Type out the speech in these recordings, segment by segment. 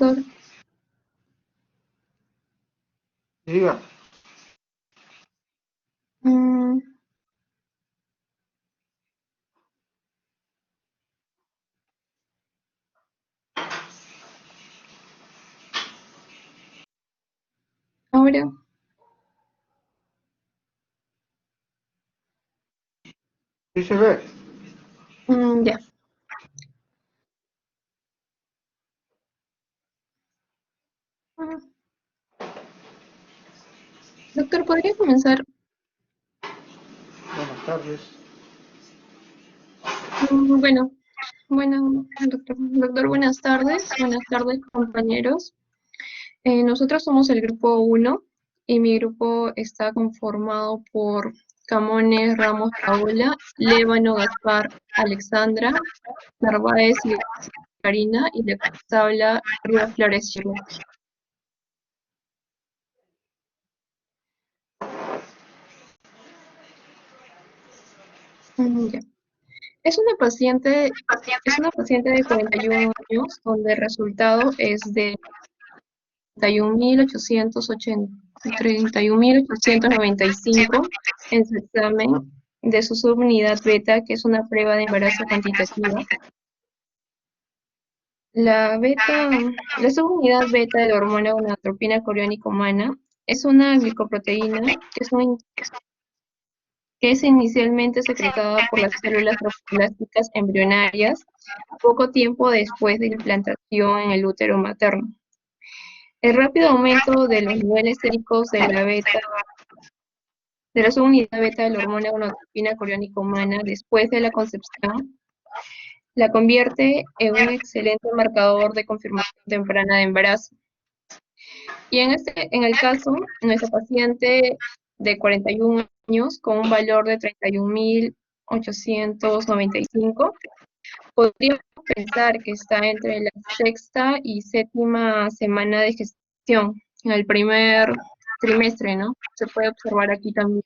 doctor. Diga. Mm, ahora, Sí se ve. ya. Mm, Doctor, ¿podría comenzar? Buenas tardes. Bueno, doctor. Doctor, buenas tardes. Buenas tardes, compañeros. Nosotros somos el grupo 1 y mi grupo está conformado por Camones, Ramos, Paola, Lévano, Gaspar, Alexandra, Narváez y Karina, y la que habla Rivas Flores Shirley. Ya. Es una paciente de 41 años, donde el resultado es de 31.895 en su examen de su subunidad beta, que es una prueba de embarazo cuantitativa. La subunidad beta de la hormona gonadotropina coriónica humana es una glicoproteína que es inicialmente secretada por las células trofoblásticas embrionarias poco tiempo después de la implantación en el útero materno. El rápido aumento de los niveles séricos de la subunidad beta de la hormona gonadotropina coriónica humana después de la concepción la convierte en un excelente marcador de confirmación temprana de embarazo. Y en el caso, nuestra paciente de 41 años con un valor de 31.895, podríamos pensar que está entre la sexta y séptima semana de gestación, en el primer trimestre, ¿no? Se puede observar aquí también.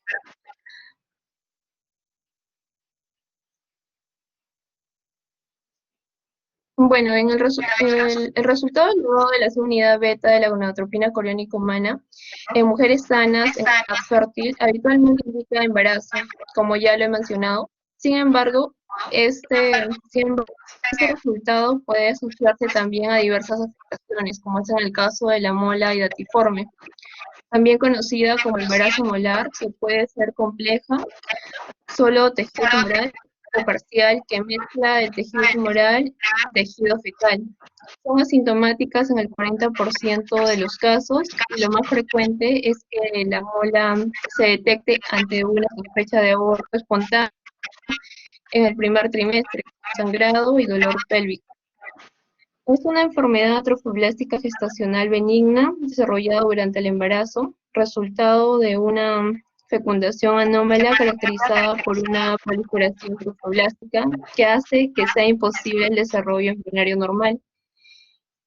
Bueno, el resultado luego de la subunidad beta de la gonadotropina coriónica humana en mujeres sanas en edad fértil habitualmente indica embarazo, como ya lo he mencionado. Sin embargo, este resultado puede asociarse también a diversas afectaciones, como es en el caso de la mola hidatiforme, también conocida como embarazo molar, que puede ser compleja, solo tejido tumoral o parcial, que mezcla el tejido tumoral y tejido fecal. Son asintomáticas en el 40% de los casos y lo más frecuente es que la mola se detecte ante una sospecha de aborto espontáneo en el primer trimestre, sangrado y dolor pélvico. Es una enfermedad trofoblástica gestacional benigna desarrollada durante el embarazo, resultado de una fecundación anómala caracterizada por una proliferación trofoblástica que hace que sea imposible el desarrollo embrionario normal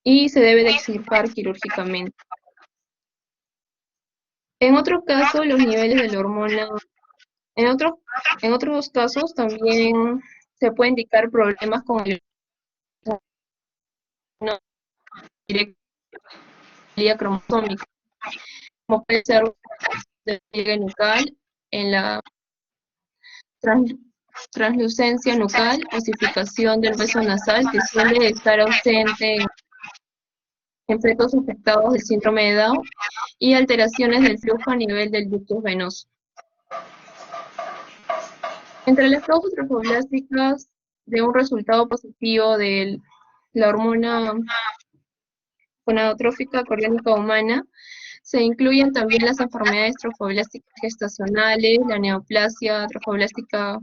y se debe de extirpar quirúrgicamente. En otro caso, los niveles de la hormona, en otros, en otros casos también se puede indicar problemas con el no directamente cromosómica, como puede ser de pliegue nucal, en la translucencia nucal, osificación del hueso nasal, que suele estar ausente en fetos afectados del síndrome de Down, y alteraciones del flujo a nivel del ductus venoso. Entre las causas trofoblásticas de un resultado positivo de la hormona gonadotrófica coriónica humana, se incluyen también las enfermedades trofoblásticas gestacionales, la neoplasia trofoblástica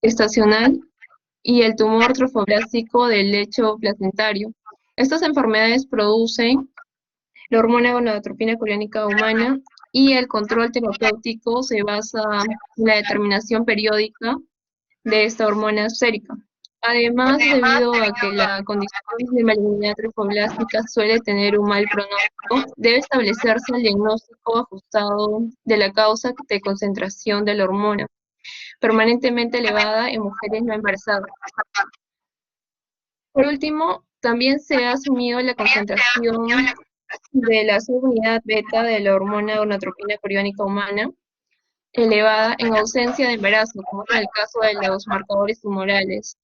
gestacional y el tumor trofoblástico del lecho placentario. Estas enfermedades producen la hormona gonadotropina coriónica humana y el control terapéutico se basa en la determinación periódica de esta hormona sérica. Además, debido a que la condición de malignidad trofoblástica suele tener un mal pronóstico, debe establecerse el diagnóstico ajustado de la causa de concentración de la hormona, permanentemente elevada en mujeres no embarazadas. Por último, También se ha asumido la concentración de la subunidad beta de la hormona gonadotropina coriónica humana elevada en ausencia de embarazo, como es en el caso de los marcadores tumorales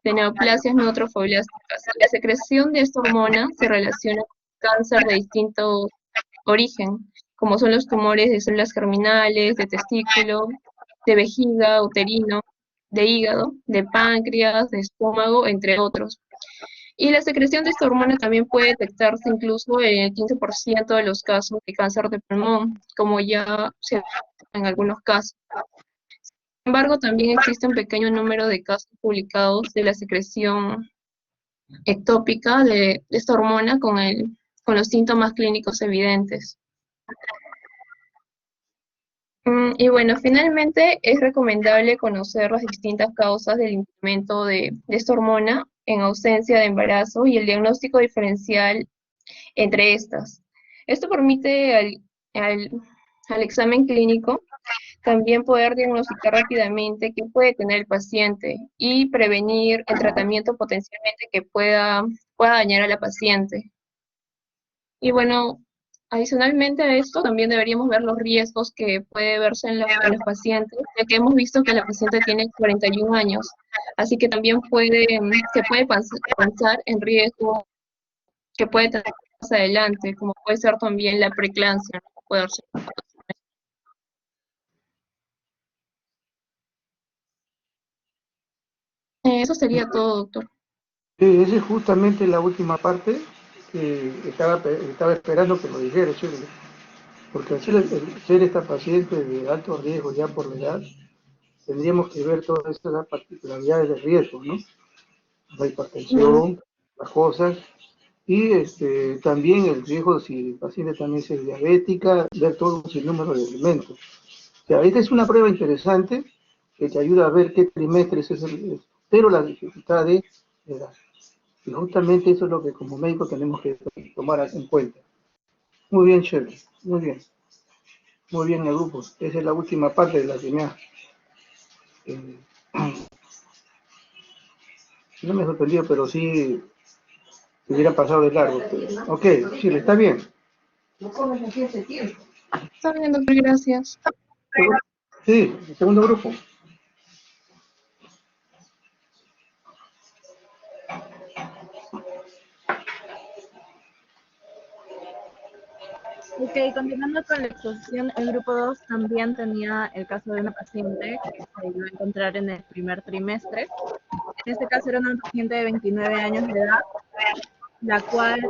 de neoplasias no trofoblásticas. La secreción de esta hormona se relaciona con cáncer de distinto origen, como son los tumores de células germinales, de testículo, de vejiga, uterino, de hígado, de páncreas, de estómago, entre otros. Y la secreción de esta hormona también puede detectarse incluso en el 15% de los casos de cáncer de pulmón, como ya se ha en algunos casos. Sin embargo, también existe un pequeño número de casos publicados de la secreción ectópica de esta hormona con los síntomas clínicos evidentes. Y bueno, finalmente es recomendable conocer las distintas causas del incremento de esta hormona en ausencia de embarazo y el diagnóstico diferencial entre estas. Esto permite al, al examen clínico también poder diagnosticar rápidamente qué puede tener el paciente y prevenir el tratamiento potencialmente que pueda dañar a la paciente. Y bueno, adicionalmente a esto, también deberíamos ver los riesgos que puede verse en los pacientes, ya que hemos visto que la paciente tiene 41 años, así que también se puede pensar en riesgo que puede tener más adelante, como puede ser también la preeclampsia, ¿no? Puede ser. Eso sería todo, doctor. Sí, esa es justamente la última parte que estaba esperando que lo dijera, Shirley. Porque al ser esta paciente de alto riesgo ya por la edad, tendríamos que ver todas estas particularidades de riesgo, ¿no? La hipertensión, las cosas, y también el riesgo si el paciente también es diabética, ver todo ese número de elementos. O sea, esta es una prueba interesante que te ayuda a ver qué trimestres pero la dificultad de edad. Y justamente eso es lo que como médico tenemos que tomar en cuenta. Muy bien, Shirley, muy bien. Muy bien, el grupo. Esa es la última parte de la que me ha... eh, no me sorprendió, pero sí hubiera pasado de largo. Ok, Shirley, está bien. Está bien, doctor, gracias. Sí, el segundo grupo. Ok, continuando con la exposición, el grupo 2 también tenía el caso de una paciente que se iba a encontrar en el primer trimestre. En este caso era una paciente de 29 años de edad, la cual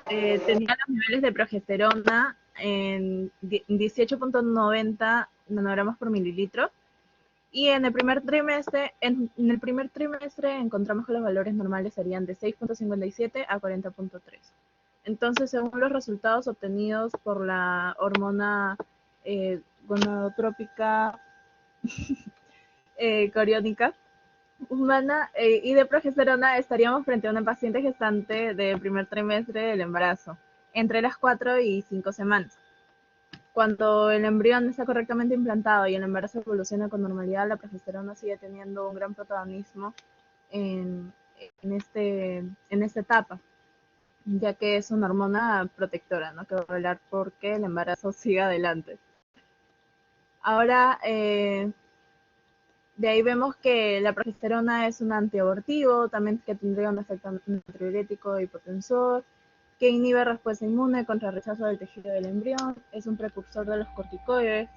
tenía los niveles de progesterona en 18.90 nanogramas por mililitro. Y en el primer trimestre, encontramos que los valores normales serían de 6.57 a 40.3. Entonces, según los resultados obtenidos por la hormona gonadotrópica coriónica humana y de progesterona, estaríamos frente a una paciente gestante del primer trimestre del embarazo, entre las 4 y 5 semanas. Cuando el embrión está correctamente implantado y el embarazo evoluciona con normalidad, la progesterona sigue teniendo un gran protagonismo en, en esta etapa, ya que es una hormona protectora, ¿no? Que va a velar por que el embarazo siga adelante. Ahora, de ahí vemos que la progesterona es un antiabortivo, también que tendría un efecto antidiurético y hipotensor, que inhibe respuesta inmune contra el rechazo del tejido del embrión, es un precursor de los corticoides.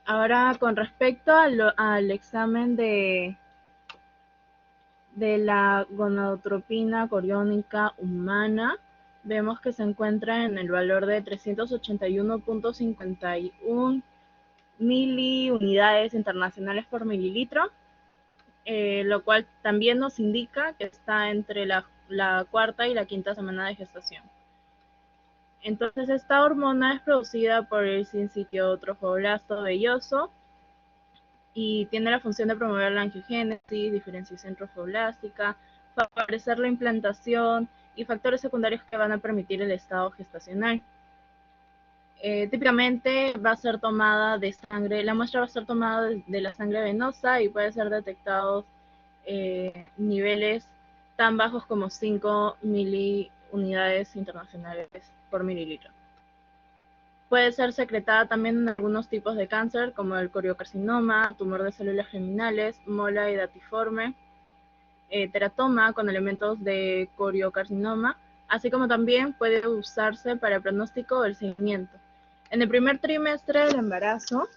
Ahora, con respecto al examen de la gonadotropina coriónica humana, vemos que se encuentra en el valor de 381.51 miliunidades internacionales por mililitro, lo cual también nos indica que está entre la cuarta y la quinta semana de gestación. Entonces, esta hormona es producida por el sincitio trofoblasto velloso y tiene la función de promover la angiogénesis, diferenciación trofoblástica, favorecer la implantación y factores secundarios que van a permitir el estado gestacional. Típicamente va a ser tomada de sangre, la muestra va a ser tomada de la sangre venosa y puede ser detectado niveles tan bajos como 5 miliunidades internacionales por mililitro. Puede ser secretada también en algunos tipos de cáncer, como el coriocarcinoma, tumor de células germinales, mola hidatiforme, teratoma con elementos de coriocarcinoma, así como también puede usarse para el pronóstico o el seguimiento. En el primer trimestre del embarazo,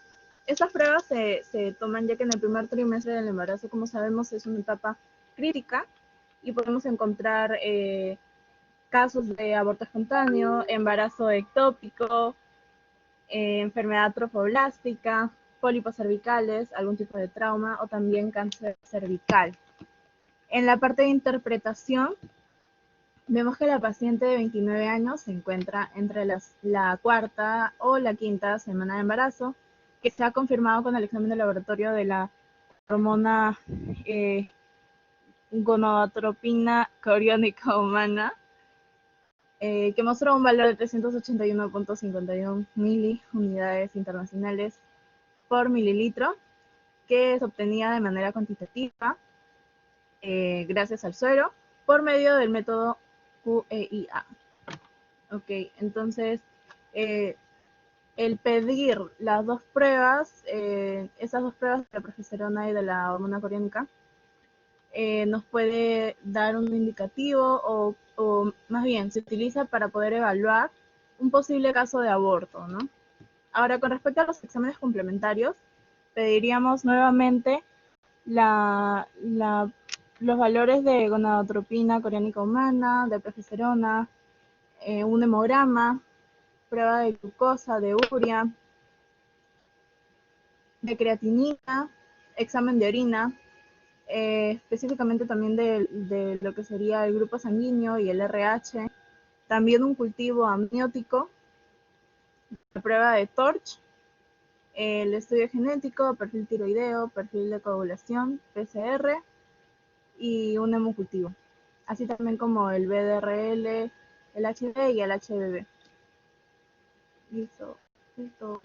estas pruebas se toman ya que en el primer trimestre del embarazo, como sabemos, es una etapa crítica y podemos encontrar casos de aborto espontáneo, embarazo ectópico, enfermedad trofoblástica, pólipos cervicales, algún tipo de trauma o también cáncer cervical. En la parte de interpretación, vemos que la paciente de 29 años se encuentra entre la cuarta o la quinta semana de embarazo, que se ha confirmado con el examen de laboratorio de la hormona gonadotropina coriónica humana, que mostró un valor de 381.51 miliunidades internacionales por mililitro, que se obtenía de manera cuantitativa gracias al suero por medio del método QEIA. Ok, entonces el pedir las dos pruebas, esas dos pruebas de la progesterona y de la hormona coriónica, nos puede dar un indicativo o más bien se utiliza para poder evaluar un posible caso de aborto, ¿no? Ahora, con respecto a los exámenes complementarios, pediríamos nuevamente los valores de gonadotropina coriónica humana, de progesterona, un hemograma, prueba de glucosa, de urea, de creatinina, examen de orina, específicamente también de lo que sería el grupo sanguíneo y el RH, también un cultivo amniótico, la prueba de TORCH, el estudio genético, perfil tiroideo, perfil de coagulación, PCR y un hemocultivo, así también como el BDRL, el HB y el HBB. Listo, listo.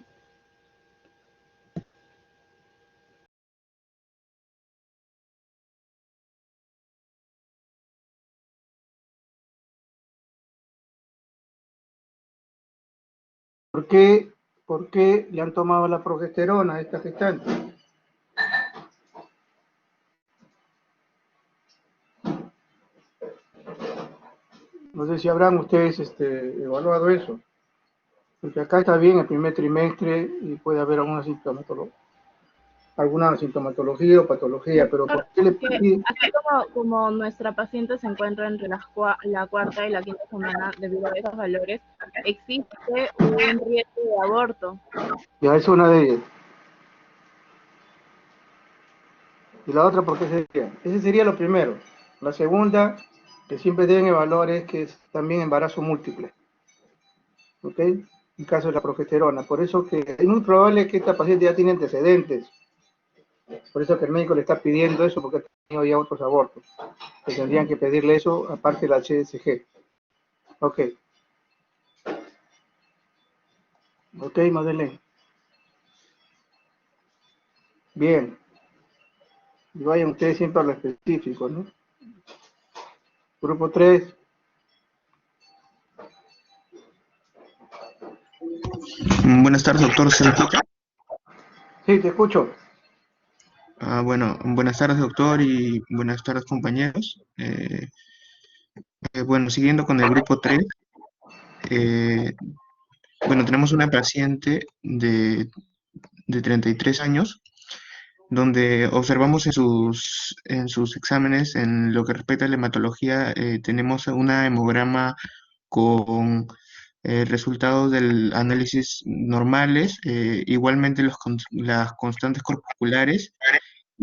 Por qué le han tomado la progesterona a esta gestante? No sé si habrán ustedes evaluado eso, porque acá está bien el primer trimestre y puede haber alguna sintomatología o patología, pero ¿por qué le piden? Así como nuestra paciente se encuentra entre la cuarta y la quinta semana debido a esos valores, existe un riesgo de aborto. Ya es una de ellas. ¿Y la otra por qué sería? Ese sería lo primero. La segunda, que siempre deben evaluar, es que es también embarazo múltiple. ¿Ok? En caso de la progesterona. Por eso que es muy probable que esta paciente ya tiene antecedentes. Por eso que el médico le está pidiendo eso, porque ha tenido ya otros abortos. Que tendrían que pedirle eso aparte del HSG. Ok. Ok, Madeleine. Bien. Y vayan ustedes siempre a lo específico, ¿no? Grupo 3. Buenas tardes, doctor. ¿Se me escucha? Sí, te escucho. Bueno, buenas tardes, doctor, y buenas tardes, compañeros. Bueno, siguiendo con el grupo 3, eh, bueno, tenemos una paciente de 33 años, donde observamos en sus exámenes, en lo que respecta a la hematología, tenemos una hemograma con resultados del análisis normales, igualmente las constantes corpusculares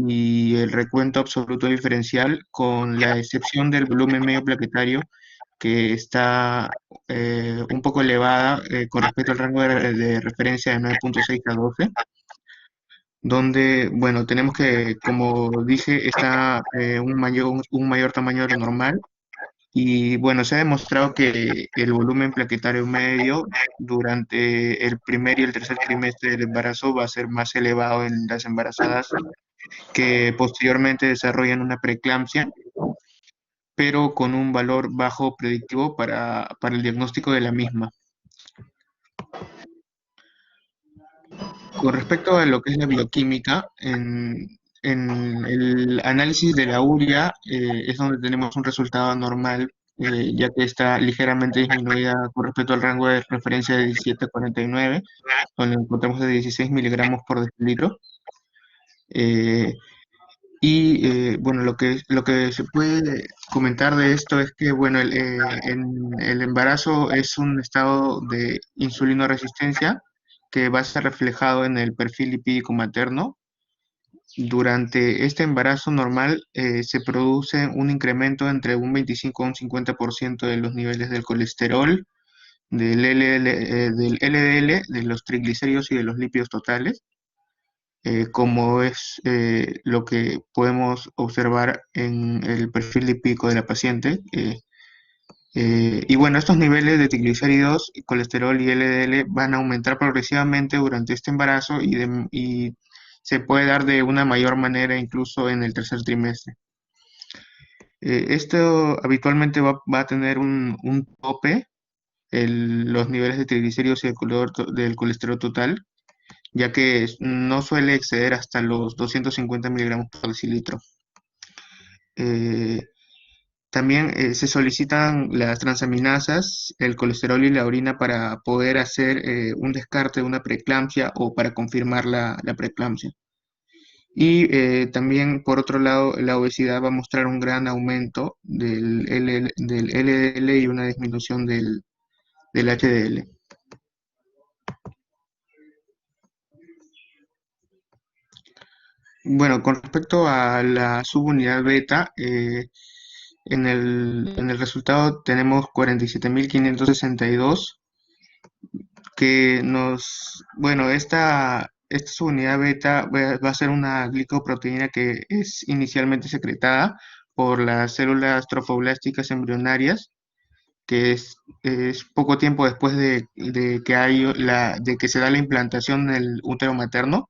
y el recuento absoluto diferencial, con la excepción del volumen medio plaquetario, que está un poco elevada con respecto al rango de referencia de 9.6 a 12, donde, bueno, tenemos que, como dije, está un mayor tamaño de lo normal. Y bueno, se ha demostrado que el volumen plaquetario medio durante el primer y el tercer trimestre del embarazo va a ser más elevado en las embarazadas que posteriormente desarrollan una preeclampsia, pero con un valor bajo predictivo para el diagnóstico de la misma. Con respecto a lo que es la bioquímica, en el análisis de la urea es donde tenemos un resultado normal, ya que está ligeramente disminuida con respecto al rango de referencia de 17 a 49, donde encontramos de 16 miligramos por decilitro. Eh, bueno, lo que se puede comentar de esto es que, bueno, el embarazo es un estado de insulinoresistencia que va a ser reflejado en el perfil lipídico materno. Durante este embarazo normal se produce un incremento entre un 25 a un 50% de los niveles del colesterol, del LDL, de los triglicéridos y de los lípidos totales, como es lo que podemos observar en el perfil lipídico de la paciente. Y bueno, estos niveles de triglicéridos, colesterol y LDL van a aumentar progresivamente durante este embarazo y se puede dar de una mayor manera incluso en el tercer trimestre. Esto habitualmente va a tener un tope, los niveles de triglicéridos y del colesterol total, ya que no suele exceder hasta los 250 miligramos por decilitro. Eh, También se solicitan las transaminasas, el colesterol y la orina para poder hacer un descarte de una preeclampsia o para confirmar la preeclampsia. Y también, por otro lado, la obesidad va a mostrar un gran aumento del LDL y una disminución del HDL. Bueno, con respecto a la subunidad beta, en el resultado tenemos 47.562 que bueno, esta subunidad beta va a ser una glicoproteína que es inicialmente secretada por las células trofoblásticas embrionarias, que es poco tiempo después de que se da la implantación en el útero materno,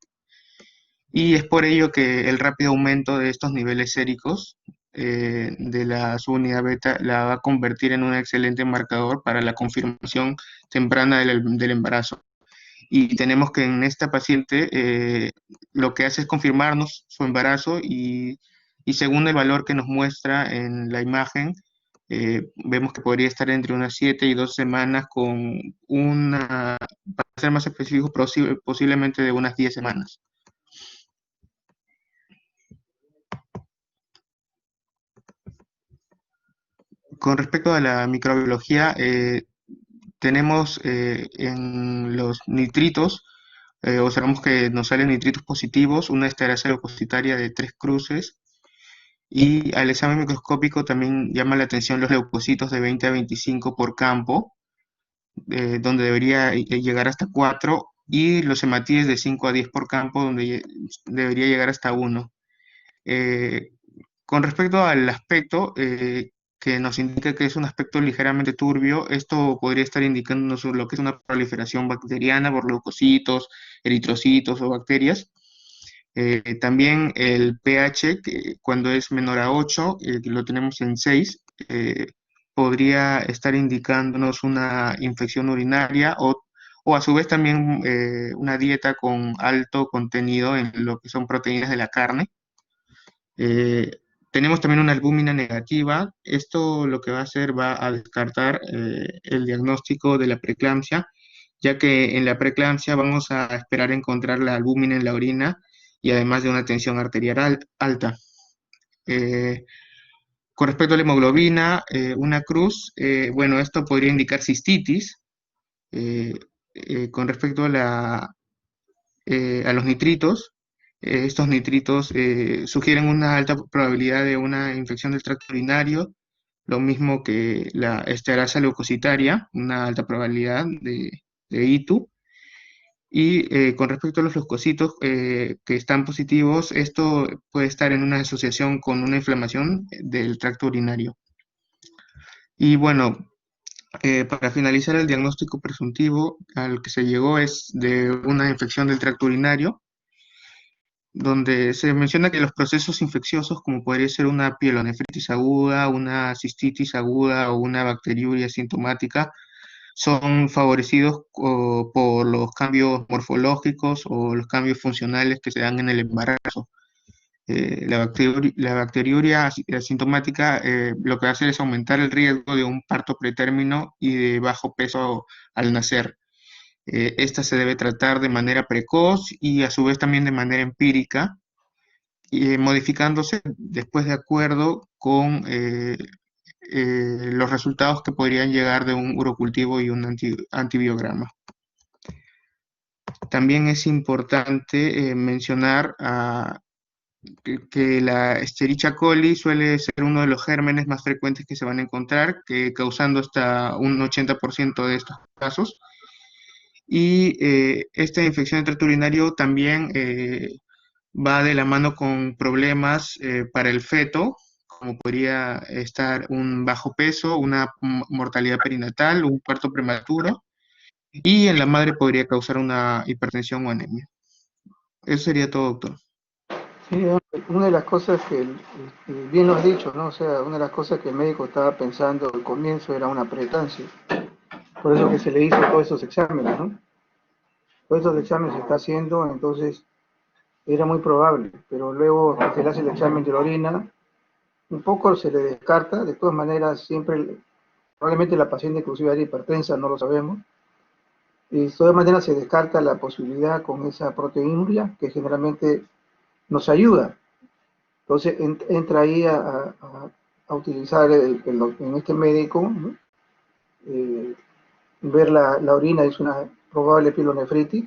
y es por ello que el rápido aumento de estos niveles séricos de la subunidad beta la va a convertir en un excelente marcador para la confirmación temprana del embarazo. Y tenemos que en esta paciente lo que hace es confirmarnos su embarazo y según el valor que nos muestra en la imagen, vemos que podría estar entre unas 7 y 2 semanas con para ser más específico, posiblemente de unas 10 semanas. Con respecto a la microbiología, tenemos en los nitritos, observamos que nos salen nitritos positivos, una esterasa leucocitaria de 3 cruces, y al examen microscópico también llama la atención los leucocitos de 20 a 25 por campo, donde debería llegar hasta 4, y los hematíes de 5 a 10 por campo, donde debería llegar hasta 1. Con respecto al aspecto, que nos indica que es un aspecto ligeramente turbio, esto podría estar indicándonos lo que es una proliferación bacteriana por leucocitos, eritrocitos o bacterias. También el pH, que cuando es menor a 8, que lo tenemos en 6, podría estar indicándonos una infección urinaria o a su vez también una dieta con alto contenido en lo que son proteínas de la carne. Eh, Tenemos también una albúmina negativa. Esto lo que va a hacer va a descartar el diagnóstico de la preeclampsia, ya que en la preeclampsia vamos a esperar encontrar la albúmina en la orina y además de una tensión arterial alta. Eh, con respecto a la hemoglobina, una cruz, bueno, esto podría indicar cistitis. Eh, con respecto a los nitritos, estos nitritos sugieren una alta probabilidad de una infección del tracto urinario, lo mismo que la esterasa leucocitaria, una alta probabilidad de ITU. Y con respecto a los leucocitos que están positivos, esto puede estar en una asociación con una inflamación del tracto urinario. Y bueno, para finalizar, el diagnóstico presuntivo al que se llegó es de una infección del tracto urinario. donde se menciona que los procesos infecciosos, como podría ser una pielonefritis aguda, una cistitis aguda o una bacteriuria sintomática, son favorecidos por los cambios morfológicos o los cambios funcionales que se dan en el embarazo. La bacteriuria asintomática lo que hace es aumentar el riesgo de un parto pretérmino y de bajo peso al nacer. Esta se debe tratar de manera precoz y a su vez también de manera empírica, modificándose después de acuerdo con los resultados que podrían llegar de un urocultivo y un antibiograma. También es importante mencionar que la Escherichia coli suele ser uno de los gérmenes más frecuentes que se van a encontrar, causando hasta un 80% de estos casos. Y esta infección de tracto urinario también va de la mano con problemas para el feto, como podría estar un bajo peso, una mortalidad perinatal, un parto prematuro, y en la madre podría causar una hipertensión o anemia. Eso sería todo, doctor. Sí, una de las cosas que, bien lo has dicho, ¿no? O sea, una de las cosas que el médico estaba pensando al comienzo era una preeclampsia. Por eso que se le hizo todos esos exámenes, ¿no? Todos esos exámenes se está haciendo, entonces era muy probable, pero luego se le hace el examen de la orina, un poco se le descarta, de todas maneras siempre, probablemente la paciente inclusive era hipertensa, no lo sabemos, y de todas maneras se descarta la posibilidad con esa proteinuria que generalmente nos ayuda. Entonces entra ahí a utilizar en este médico, ¿no? Ver la orina es una probable pielonefritis,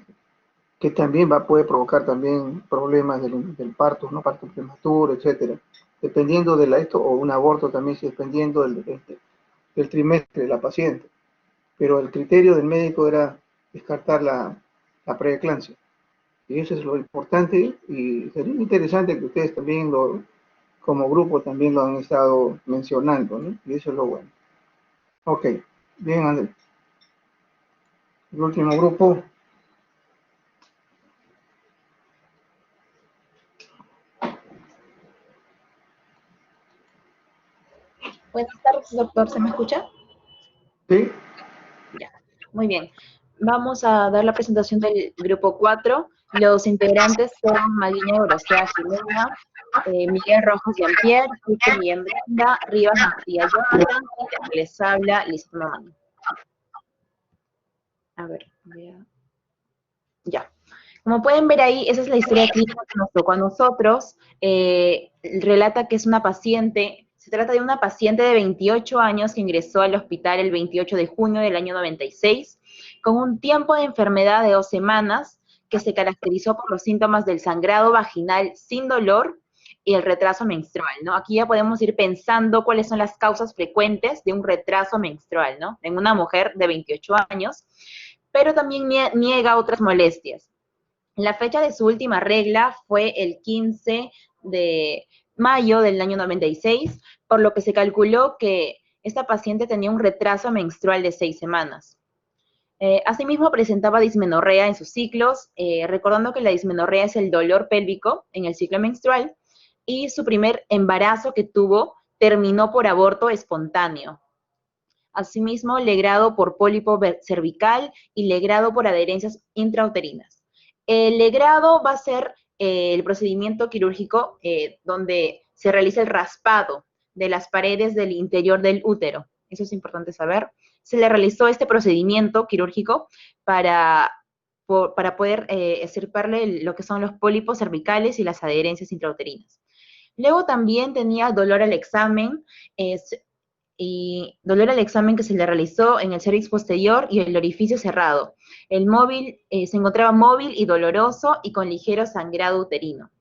que también puede provocar también problemas del parto, ¿no? Parto prematuro, etcétera. Dependiendo de esto, o un aborto también, dependiendo del trimestre de la paciente. Pero el criterio del médico era descartar la preeclampsia. Y eso es lo importante, y sería interesante que ustedes también como grupo también lo han estado mencionando, ¿no? Y eso es lo bueno. Ok, bien, Andrés. El último grupo. Buenas tardes, doctor. ¿Se me escucha? Sí. Ya. Muy bien. Vamos a dar la presentación del grupo 4. Los integrantes son Maguiña Gorosea Jimena, Miguel Rojas Jean-Pierre, Cristian Guillén Brenda, Rivas Matías Jonathan y la que les habla Lisette Mamani. A ver, ya. Como pueden ver ahí, esa es la historia clínica que nos tocó a nosotros. Relata que es una paciente, se trata de una paciente de 28 años que ingresó al hospital el 28 de junio del año 96, con un tiempo de enfermedad de 2 semanas, que se caracterizó por los síntomas del sangrado vaginal sin dolor y el retraso menstrual, ¿no? Aquí ya podemos ir pensando cuáles son las causas frecuentes de un retraso menstrual, ¿no? En una mujer de 28 años, pero también niega otras molestias. La fecha de su última regla fue el 15 de mayo del año 96, por lo que se calculó que esta paciente tenía un retraso menstrual de 6 semanas. Asimismo, presentaba dismenorrea en sus ciclos, recordando que la dismenorrea es el dolor pélvico en el ciclo menstrual, y su primer embarazo que tuvo terminó por aborto espontáneo. Asimismo, legrado por pólipo cervical y legrado por adherencias intrauterinas. El legrado va a ser el procedimiento quirúrgico donde se realiza el raspado de las paredes del interior del útero. Eso es importante saber. Se le realizó este procedimiento quirúrgico para poder extirparle lo que son los pólipos cervicales y las adherencias intrauterinas. Luego también tenía dolor al examen, y dolor al examen que se le realizó en el cervix posterior y el orificio cerrado. El móvil se encontraba móvil y doloroso y con ligero sangrado uterino.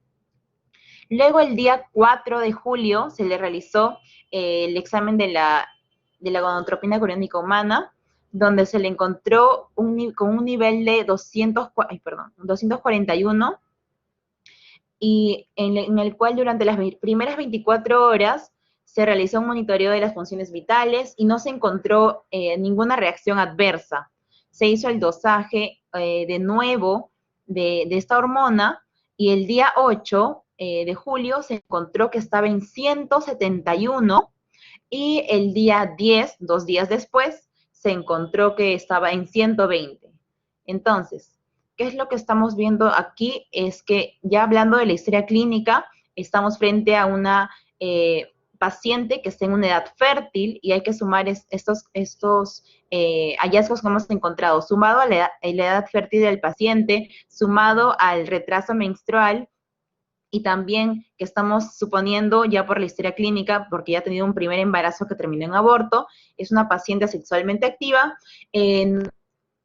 Luego, el día 4 de julio, se le realizó el examen de la gonadotropina coriónica humana, donde se le encontró con un nivel de 241, y en el cual durante las primeras 24 horas se realizó un monitoreo de las funciones vitales y no se encontró ninguna reacción adversa. Se hizo el dosaje de nuevo de esta hormona y el día 8 de julio se encontró que estaba en 171 y el día 10, 2 días después, se encontró que estaba en 120. Entonces, ¿qué es lo que estamos viendo aquí? Es que ya hablando de la historia clínica, estamos frente a una paciente que está en una edad fértil y hay que sumar estos hallazgos que hemos encontrado, sumado a la edad fértil del paciente, sumado al retraso menstrual, y también que estamos suponiendo ya por la historia clínica, porque ya ha tenido un primer embarazo que terminó en aborto, es una paciente sexualmente activa.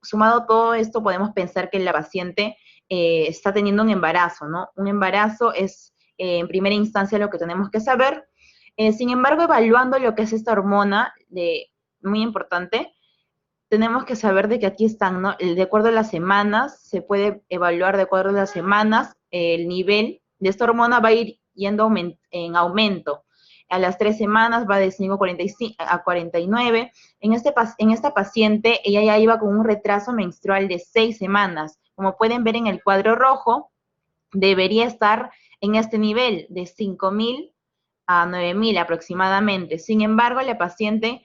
Sumado todo esto, podemos pensar que la paciente está teniendo un embarazo, ¿no? Un embarazo es, en primera instancia, lo que tenemos que saber. Sin embargo, evaluando lo que es esta hormona, muy importante, tenemos que saber de que aquí están, ¿no? De acuerdo a las semanas, se puede evaluar de acuerdo a las semanas, el nivel de esta hormona va a ir yendo en aumento. A las 3 semanas va de 5,45 a 49. En esta paciente, ella ya iba con un retraso menstrual de 6 semanas. Como pueden ver en el cuadro rojo, debería estar en este nivel de 5.000 a 9.000 aproximadamente. Sin embargo, la paciente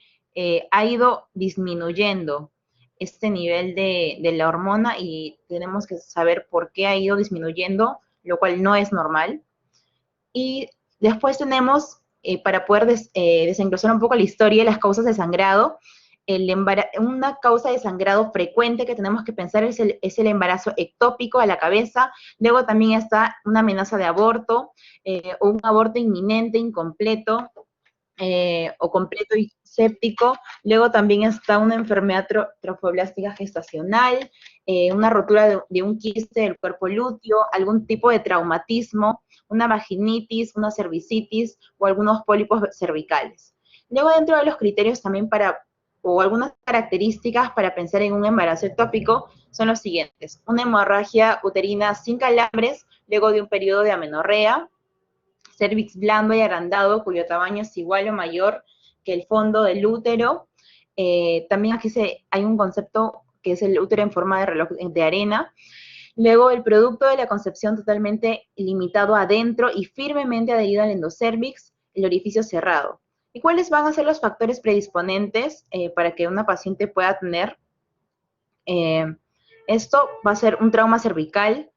ha ido disminuyendo este nivel de la hormona y tenemos que saber por qué ha ido disminuyendo, lo cual no es normal. Y después tenemos, para poder desenglosar un poco la historia, las causas de sangrado. Una causa de sangrado frecuente que tenemos que pensar es el embarazo ectópico a la cabeza. Luego también está una amenaza de aborto, o un aborto inminente, incompleto, o completo y séptico. Luego también está una enfermedad trofoblástica gestacional, una rotura de un quiste del cuerpo lúteo, algún tipo de traumatismo, una vaginitis, una cervicitis o algunos pólipos cervicales. Luego, dentro de los criterios también o algunas características para pensar en un embarazo ectópico son los siguientes: una hemorragia uterina sin calambres, luego de un periodo de amenorrea, cérvix blando y agrandado, cuyo tamaño es igual o mayor que el fondo del útero. También aquí hay un concepto que es el útero en forma de reloj de arena. Luego, el producto de la concepción totalmente limitado adentro y firmemente adherido al endocérvix, el orificio cerrado. ¿Y cuáles van a ser los factores predisponentes para que una paciente pueda tener? Esto va a ser un trauma cervical,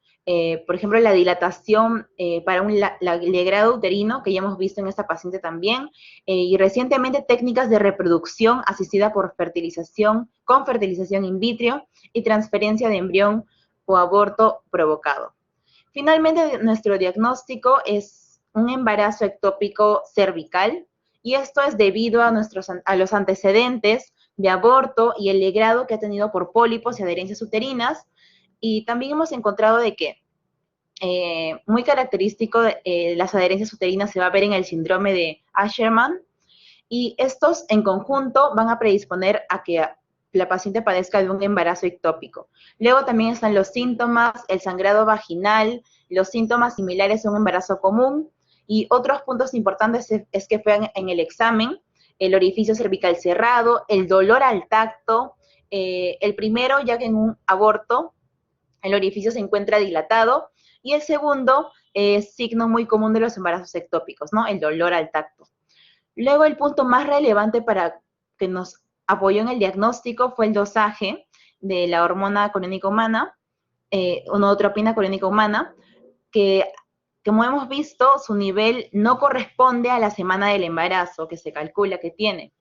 por ejemplo, la dilatación para un legrado uterino, que ya hemos visto en esta paciente también, y recientemente técnicas de reproducción asistida por fertilización, con fertilización in vitro y transferencia de embrión o aborto provocado. Finalmente, nuestro diagnóstico es un embarazo ectópico cervical, y esto es debido a los antecedentes de aborto y el legrado que ha tenido por pólipos y adherencias uterinas. Y también hemos encontrado de que muy característico de las adherencias uterinas se va a ver en el síndrome de Asherman, y estos en conjunto van a predisponer a que la paciente padezca de un embarazo ectópico. Luego también están los síntomas, el sangrado vaginal, los síntomas similares a un embarazo común, y otros puntos importantes es que vean en el examen el orificio cervical cerrado, el dolor al tacto, el primero, ya que en un aborto el orificio se encuentra dilatado, y el segundo es signo muy común de los embarazos ectópicos, ¿no? El dolor al tacto. Luego, el punto más relevante para que nos apoyó en el diagnóstico fue el dosaje de la hormona coriónica humana, gonadotropina coriónica humana, que, como hemos visto, su nivel no corresponde a la semana del embarazo que se calcula que tiene.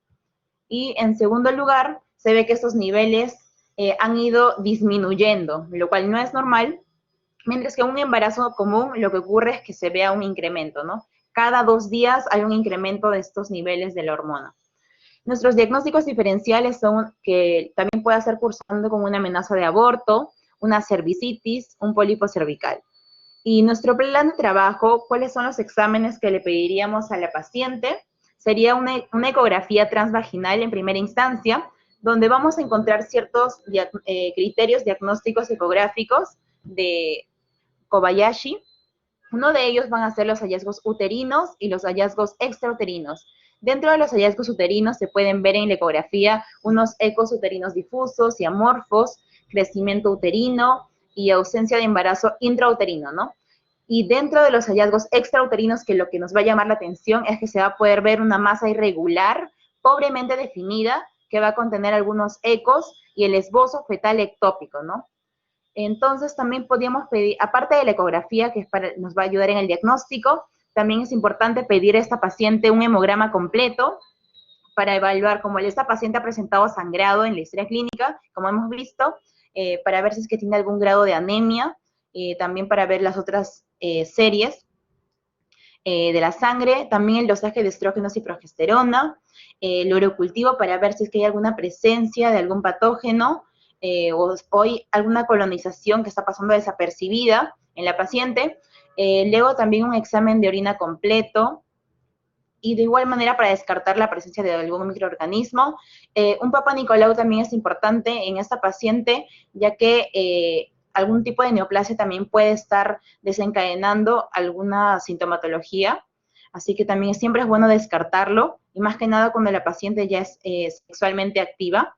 Y en segundo lugar, se ve que estos niveles han ido disminuyendo, lo cual no es normal, mientras que en un embarazo común lo que ocurre es que se vea un incremento, ¿no? Cada 2 días hay un incremento de estos niveles de la hormona. Nuestros diagnósticos diferenciales son que también puede estar cursando con una amenaza de aborto, una cervicitis, un pólipo cervical. Y nuestro plan de trabajo, ¿cuáles son los exámenes que le pediríamos a la paciente? Sería una ecografía transvaginal en primera instancia, donde vamos a encontrar ciertos criterios diagnósticos ecográficos de Kobayashi. Uno de ellos van a ser los hallazgos uterinos y los hallazgos extrauterinos. Dentro de los hallazgos uterinos se pueden ver en la ecografía unos ecos uterinos difusos y amorfos, crecimiento uterino y ausencia de embarazo intrauterino, ¿no? Y dentro de los hallazgos extrauterinos, que lo que nos va a llamar la atención es que se va a poder ver una masa irregular, pobremente definida, que va a contener algunos ecos y el esbozo fetal ectópico, ¿no? Entonces también podríamos pedir, aparte de la ecografía, que nos va a ayudar en el diagnóstico, también es importante pedir a esta paciente un hemograma completo para evaluar, como esta paciente ha presentado sangrado en la historia clínica, como hemos visto, para ver si es que tiene algún grado de anemia, también para ver las otras series de la sangre, también el dosaje de estrógenos y progesterona, el urocultivo para ver si es que hay alguna presencia de algún patógeno, o hay alguna colonización que está pasando desapercibida en la paciente, luego también un examen de orina completo, y de igual manera para descartar la presencia de algún microorganismo. Un Papa Nicolau también es importante en esta paciente, ya que algún tipo de neoplasia también puede estar desencadenando alguna sintomatología, así que también siempre es bueno descartarlo, y más que nada cuando la paciente ya es sexualmente activa.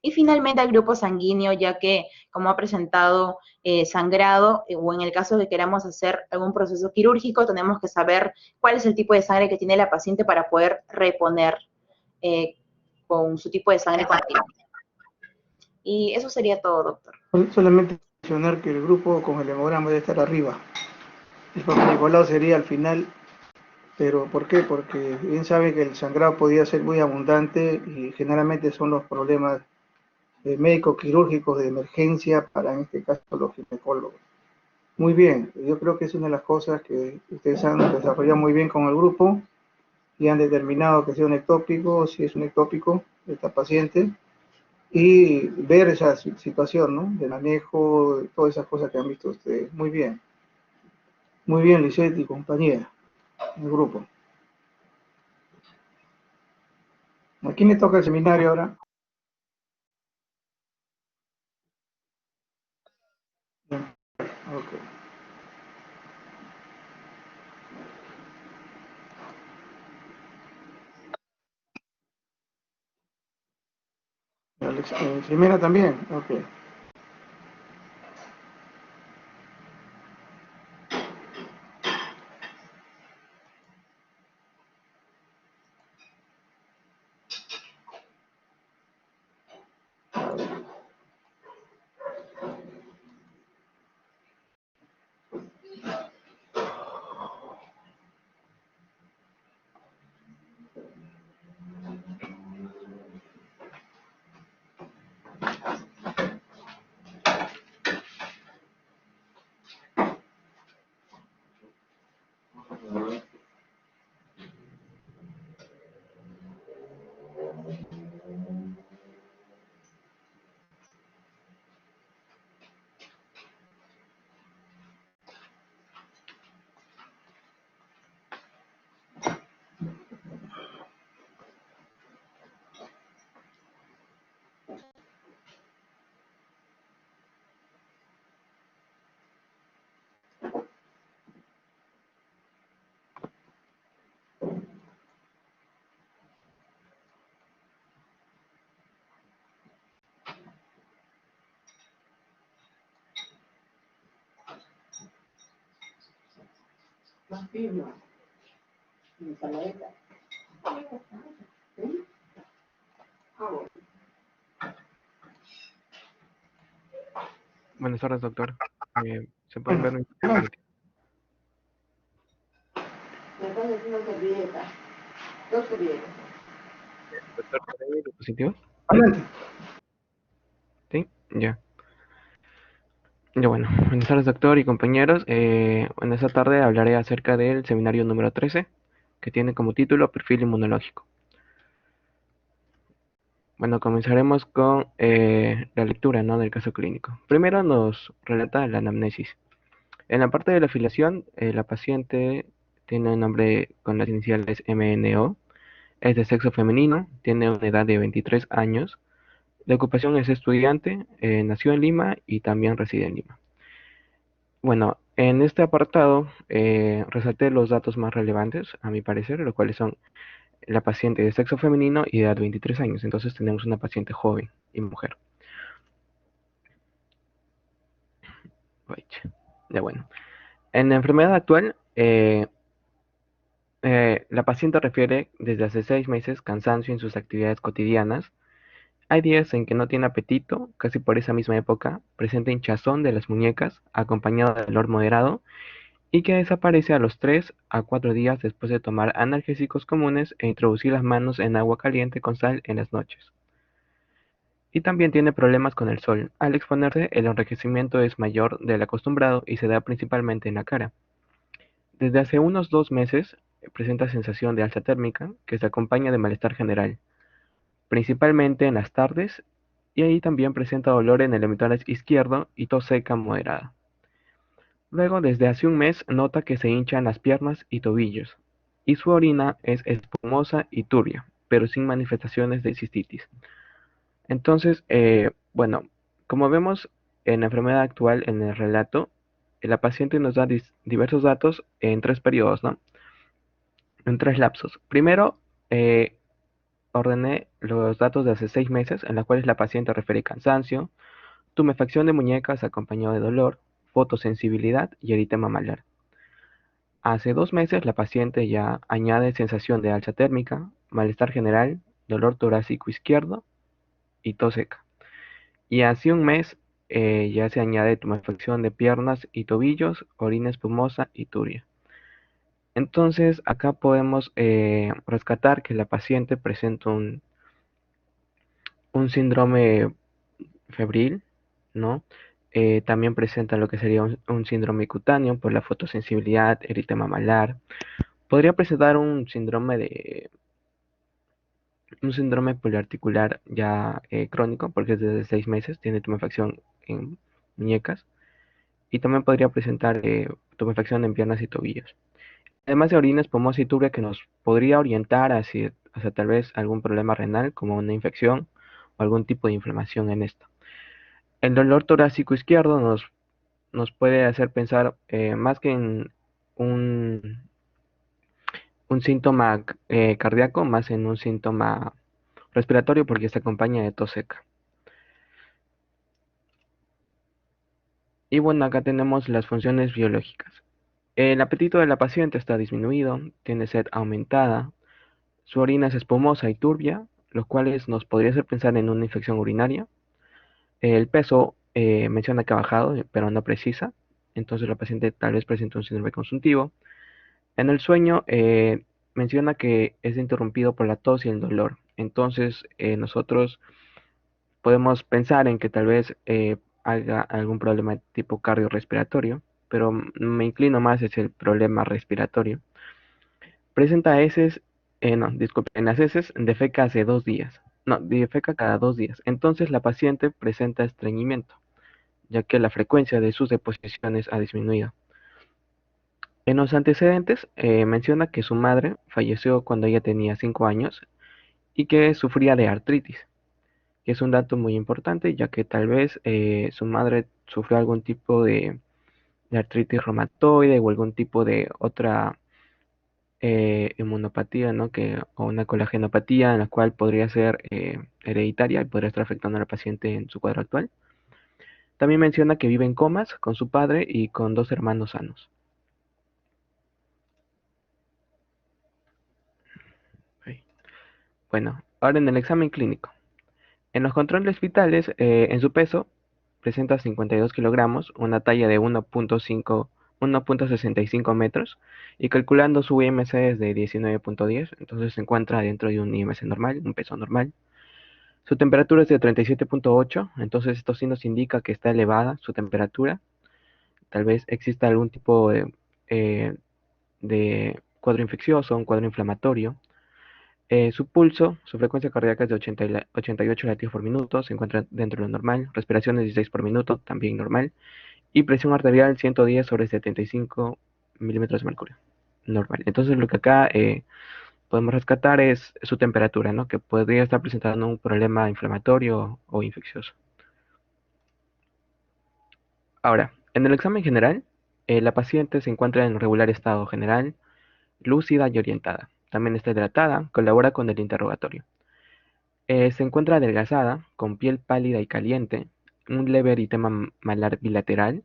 Y finalmente el grupo sanguíneo, ya que como ha presentado sangrado, o en el caso de que queramos hacer algún proceso quirúrgico, tenemos que saber cuál es el tipo de sangre que tiene la paciente para poder reponer con su tipo de sangre continuo. Y eso sería todo, doctor. Solamente mencionar que el grupo con el hemograma debe estar arriba. El Papa Nicolau sería al final, pero ¿por qué? Porque bien sabe que el sangrado podía ser muy abundante y generalmente son los problemas médicos quirúrgicos de emergencia para, en este caso, los ginecólogos. Muy bien, yo creo que es una de las cosas que ustedes han desarrollado muy bien con el grupo y han determinado que sea un ectópico, si es un ectópico de esta paciente, y ver esa situación, ¿no? De manejo, de todas esas cosas que han visto ustedes. Muy bien, Lisette y compañía, el grupo. ¿A quién le toca el seminario ahora? Ok. Alex, Jimena también, ok. Buenas tardes, doctor. ¿Se pueden ver mis diapositivas? Doctor, ¿se ven mis diapositivas? Adelante. Sí, ya. Ya bueno, buenas tardes, doctor y compañeros. En esta tarde hablaré acerca del seminario número 13, que tiene como título Perfil Inmunológico. Bueno, comenzaremos con la lectura, ¿no?, del caso clínico. Primero nos relata la anamnesis. En la parte de la afiliación, la paciente tiene un nombre con las iniciales MNO, es de sexo femenino, tiene una edad de 23 años, de ocupación es estudiante, nació en Lima y también reside en Lima. Bueno, en este apartado resalté los datos más relevantes, a mi parecer, los cuales son la paciente de sexo femenino y de edad de 23 años. Entonces tenemos una paciente joven y mujer. Ya bueno. En la enfermedad actual, la paciente refiere desde hace 6 meses cansancio en sus actividades cotidianas. Hay días en que no tiene apetito, casi por esa misma época, presenta hinchazón de las muñecas, acompañado de dolor moderado, y que desaparece a los 3 a 4 días después de tomar analgésicos comunes e introducir las manos en agua caliente con sal en las noches. Y también tiene problemas con el sol. Al exponerse, el enrojecimiento es mayor del acostumbrado y se da principalmente en la cara. Desde hace unos 2 meses presenta sensación de alza térmica que se acompaña de malestar general, principalmente en las tardes, y ahí también presenta dolor en el hemisferio izquierdo y tos seca moderada. Luego, desde hace un mes, nota que se hinchan las piernas y tobillos, y su orina es espumosa y turbia, pero sin manifestaciones de cistitis. Entonces, bueno, como vemos en la enfermedad actual, en el relato, la paciente nos da diversos datos en 3 periodos, ¿no? En 3 lapsos. Primero, eh, ordené los datos de hace 6 meses, en los cuales la paciente refiere cansancio, tumefacción de muñecas acompañado de dolor, fotosensibilidad y eritema malar. Hace 2 meses la paciente ya añade sensación de alza térmica, malestar general, dolor torácico izquierdo y tos seca. Y hace un mes ya se añade tumefacción de piernas y tobillos, orina espumosa y turia. Entonces acá podemos rescatar que la paciente presenta un síndrome febril, ¿no? También presenta lo que sería un síndrome cutáneo por la fotosensibilidad, eritema malar. Podría presentar un síndrome poliarticular ya crónico, porque es desde 6 meses, tiene tumefacción en muñecas, y también podría presentar tumefacción en piernas y tobillos. Además de orina espumosa y turbia que nos podría orientar hacia tal vez algún problema renal, como una infección o algún tipo de inflamación en esto. El dolor torácico izquierdo nos puede hacer pensar más que en un, un síntoma cardíaco, más en un síntoma respiratorio porque se acompaña de tos seca. Y bueno, acá tenemos las funciones biológicas. El apetito de la paciente está disminuido, tiene sed aumentada, su orina es espumosa y turbia, los cuales nos podría hacer pensar en una infección urinaria. El peso menciona que ha bajado, pero no precisa, entonces la paciente tal vez presenta un síndrome consuntivo. En el sueño menciona que es interrumpido por la tos y el dolor, entonces nosotros podemos pensar en que tal vez haya algún problema tipo cardiorrespiratorio, pero me inclino más hacia el problema respiratorio. Presenta heces, no, disculpe, en las heces defeca hace 2 días. No, defeca cada 2 días. Entonces la paciente presenta estreñimiento, ya que la frecuencia de sus deposiciones ha disminuido. En los antecedentes menciona que su madre falleció cuando ella tenía 5 años y que sufría de artritis, que es un dato muy importante, ya que tal vez su madre sufrió algún tipo de artritis reumatoide o algún tipo de otra inmunopatía, ¿no? O una colagenopatía en la cual podría ser hereditaria y podría estar afectando a la paciente en su cuadro actual. También menciona que vive en comas con su padre y con 2 hermanos sanos. Ok. Bueno, ahora en el examen clínico. En los controles vitales, en su peso, presenta 52 kilogramos, una talla de 1.65 metros, y calculando su IMC es de 19.10, entonces se encuentra dentro de un IMC normal, un peso normal. Su temperatura es de 37.8, entonces esto sí nos indica que está elevada su temperatura. Tal vez exista algún tipo de cuadro infeccioso, un cuadro inflamatorio. Su pulso, su frecuencia cardíaca es de 88 latidos por minuto, se encuentra dentro de lo normal. Respiración de 16 por minuto, también normal. Y presión arterial 110 sobre 75 milímetros de mercurio, normal. Entonces lo que acá podemos rescatar es su temperatura, ¿no? Que podría estar presentando un problema inflamatorio o infeccioso. Ahora, en el examen general, la paciente se encuentra en regular estado general, lúcida y orientada. También está hidratada, colabora con el interrogatorio. Se encuentra adelgazada, con piel pálida y caliente, un leve eritema malar bilateral.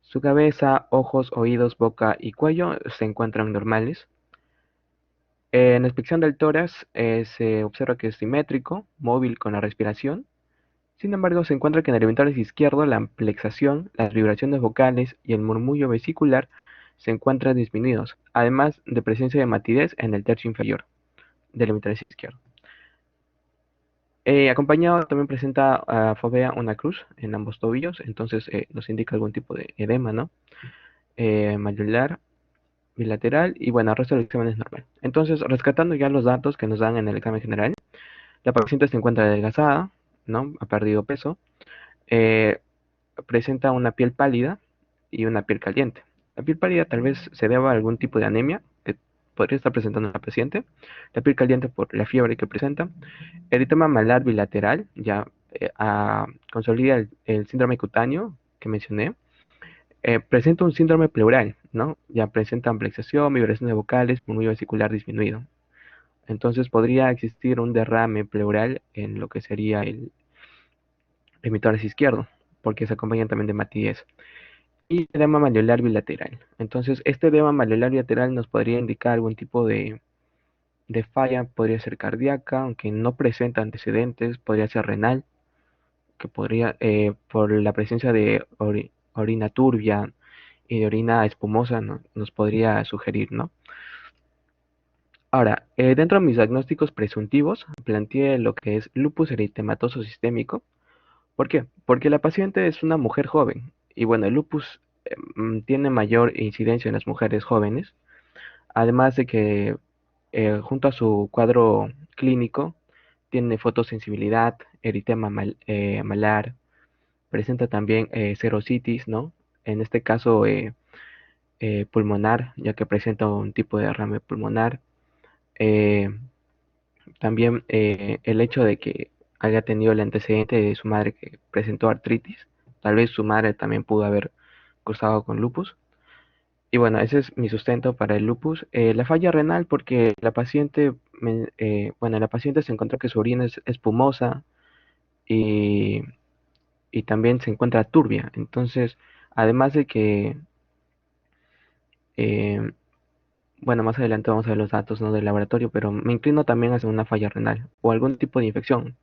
Su cabeza, ojos, oídos, boca y cuello se encuentran normales. En la inspección del tórax se observa que es simétrico, móvil con la respiración. Sin embargo, se encuentra que en el ventral izquierdo la amplexación, las vibraciones vocales y el murmullo vesicular se encuentran disminuidos, además de presencia de matidez en el tercio inferior del ventral izquierdo. Acompañado también presenta fovea una cruz en ambos tobillos, entonces nos indica algún tipo de edema, ¿no? Malular, bilateral y bueno, el resto del examen es normal. Entonces, rescatando ya los datos que nos dan en el examen general, la paciente se encuentra adelgazada, ¿no? Ha perdido peso, eh, presenta una piel pálida y una piel caliente. La piel pálida tal vez se deba a algún tipo de anemia que podría estar presentando la paciente. La piel caliente por la fiebre que presenta. Eritema malar bilateral, ya consolida el síndrome cutáneo que mencioné. Presenta un síndrome pleural, ¿no? Ya presenta amplexación, vibraciones vocales, murmullo vesicular disminuido. Entonces podría existir un derrame pleural en lo que sería el emitórax izquierdo, porque se acompaña también de matidez. Y edema malular bilateral. Entonces, este edema malular bilateral nos podría indicar algún tipo de falla, podría ser cardíaca, aunque no presenta antecedentes, podría ser renal, que podría, por la presencia de orina turbia y de orina espumosa, ¿no? Nos podría sugerir, ¿no? Ahora, dentro de mis diagnósticos presuntivos, planteé lo que es lupus eritematoso sistémico. ¿Por qué? Porque la paciente es una mujer joven y bueno, el lupus tiene mayor incidencia en las mujeres jóvenes, además de que junto a su cuadro clínico tiene fotosensibilidad, eritema malar, presenta también serositis, ¿no? En este caso pulmonar, ya que presenta un tipo de derrame pulmonar. Eh, También el hecho de que haya tenido el antecedente de su madre que presentó artritis, tal vez su madre también pudo haber cursado con lupus. Y bueno, ese es mi sustento para el lupus. La falla renal porque la paciente, bueno, la paciente se encontró que su orina es espumosa y, y también se encuentra turbia. Entonces, además de que, eh, bueno, más adelante vamos a ver los datos, ¿no? Del laboratorio, pero me inclino también hacia una falla renal o algún tipo de infección.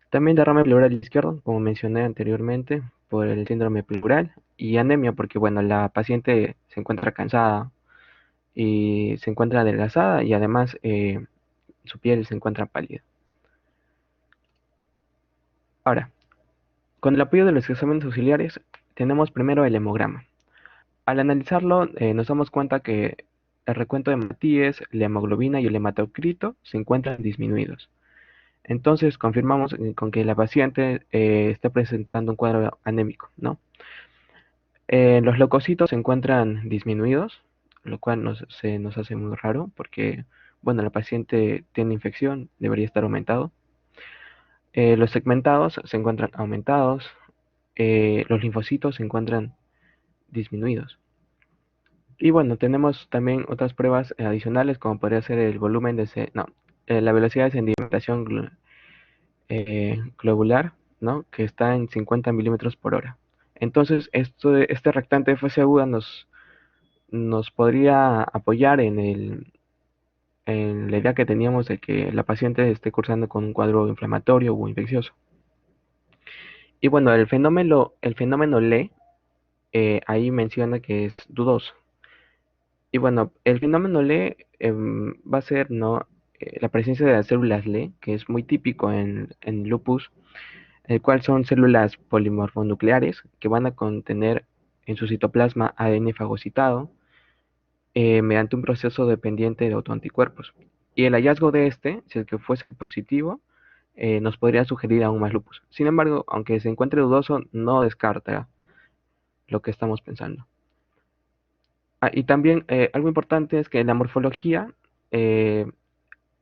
También derrame pleural izquierdo, como mencioné anteriormente, por el síndrome pleural y anemia, porque bueno, la paciente se encuentra cansada y se encuentra adelgazada y además su piel se encuentra pálida. Ahora, con el apoyo de los exámenes auxiliares, tenemos primero el hemograma. Al analizarlo, nos damos cuenta que el recuento de Matías, la hemoglobina y el hematocrito se encuentran disminuidos. Entonces confirmamos con que la paciente está presentando un cuadro anémico, ¿no? Los leucocitos se encuentran disminuidos, lo cual se nos hace muy raro porque, bueno, la paciente tiene infección, debería estar aumentado. Los segmentados se encuentran aumentados, los linfocitos se encuentran disminuidos. Y bueno, tenemos también otras pruebas adicionales como podría ser el volumen la velocidad de sedimentación globular, ¿no? Que está en 50 milímetros por hora. Entonces, este reactante de fase aguda nos podría apoyar en la idea que teníamos de que la paciente esté cursando con un cuadro inflamatorio o infeccioso. Y bueno, el fenómeno LE, ahí menciona que es dudoso. Y bueno, el fenómeno LE va a ser, ¿no? La presencia de las células LE, que es muy típico en lupus, el cual son células polimorfonucleares que van a contener en su citoplasma ADN fagocitado mediante un proceso dependiente de autoanticuerpos. Y el hallazgo de este, si el que fuese positivo, nos podría sugerir aún más lupus. Sin embargo, aunque se encuentre dudoso, no descarta lo que estamos pensando. Y también algo importante es que en la morfología, eh,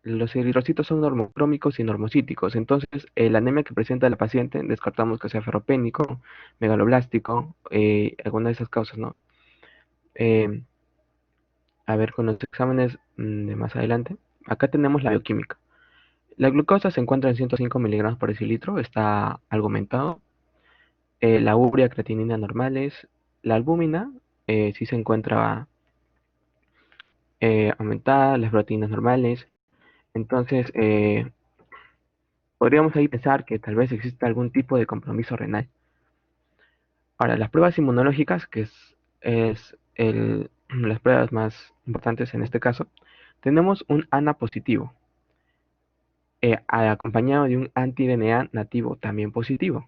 los eritrocitos son normocrómicos y normocíticos. Entonces, la anemia que presenta la paciente, descartamos que sea ferropénico, megaloblástico, alguna de esas causas, ¿no? Eh, a ver, con los exámenes de más adelante. Acá tenemos la bioquímica. La glucosa se encuentra en 105 miligramos por decilitro, está algo aumentado. La urea, creatinina normales. la albúmina sí se encuentra aumentada, las proteínas normales. Entonces, podríamos ahí pensar que tal vez exista algún tipo de compromiso renal. Ahora, las pruebas inmunológicas, que es las pruebas más importantes en este caso, tenemos un ANA positivo, acompañado de un anti-DNA nativo también positivo.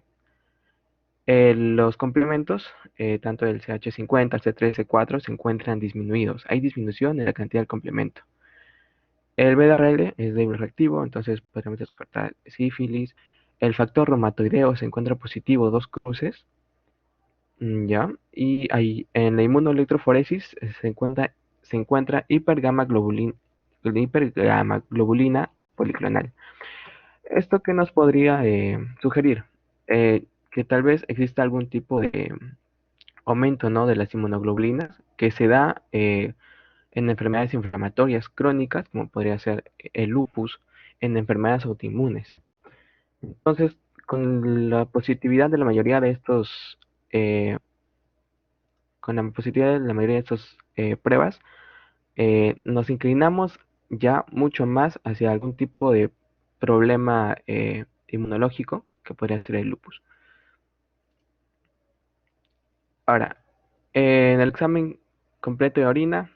Los complementos, tanto el CH50, el C3, C4, se encuentran disminuidos. Hay disminución en la cantidad del complemento. El BDRL es débil reactivo, entonces podemos descartar sífilis. El factor reumatoideo se encuentra positivo, 2 cruces. Ya, y ahí en la inmunoelectroforesis se encuentra hipergamaglobulina policlonal. ¿Esto qué nos podría sugerir? Que tal vez exista algún tipo de aumento, ¿no?, de las inmunoglobulinas que se da en enfermedades inflamatorias crónicas, como podría ser el lupus, en enfermedades autoinmunes. Entonces, con la positividad de la mayoría de estos eh, con la positividad de la mayoría de estas pruebas, nos inclinamos ya mucho más hacia algún tipo de problema inmunológico que podría ser el lupus. Ahora, en el examen completo de orina,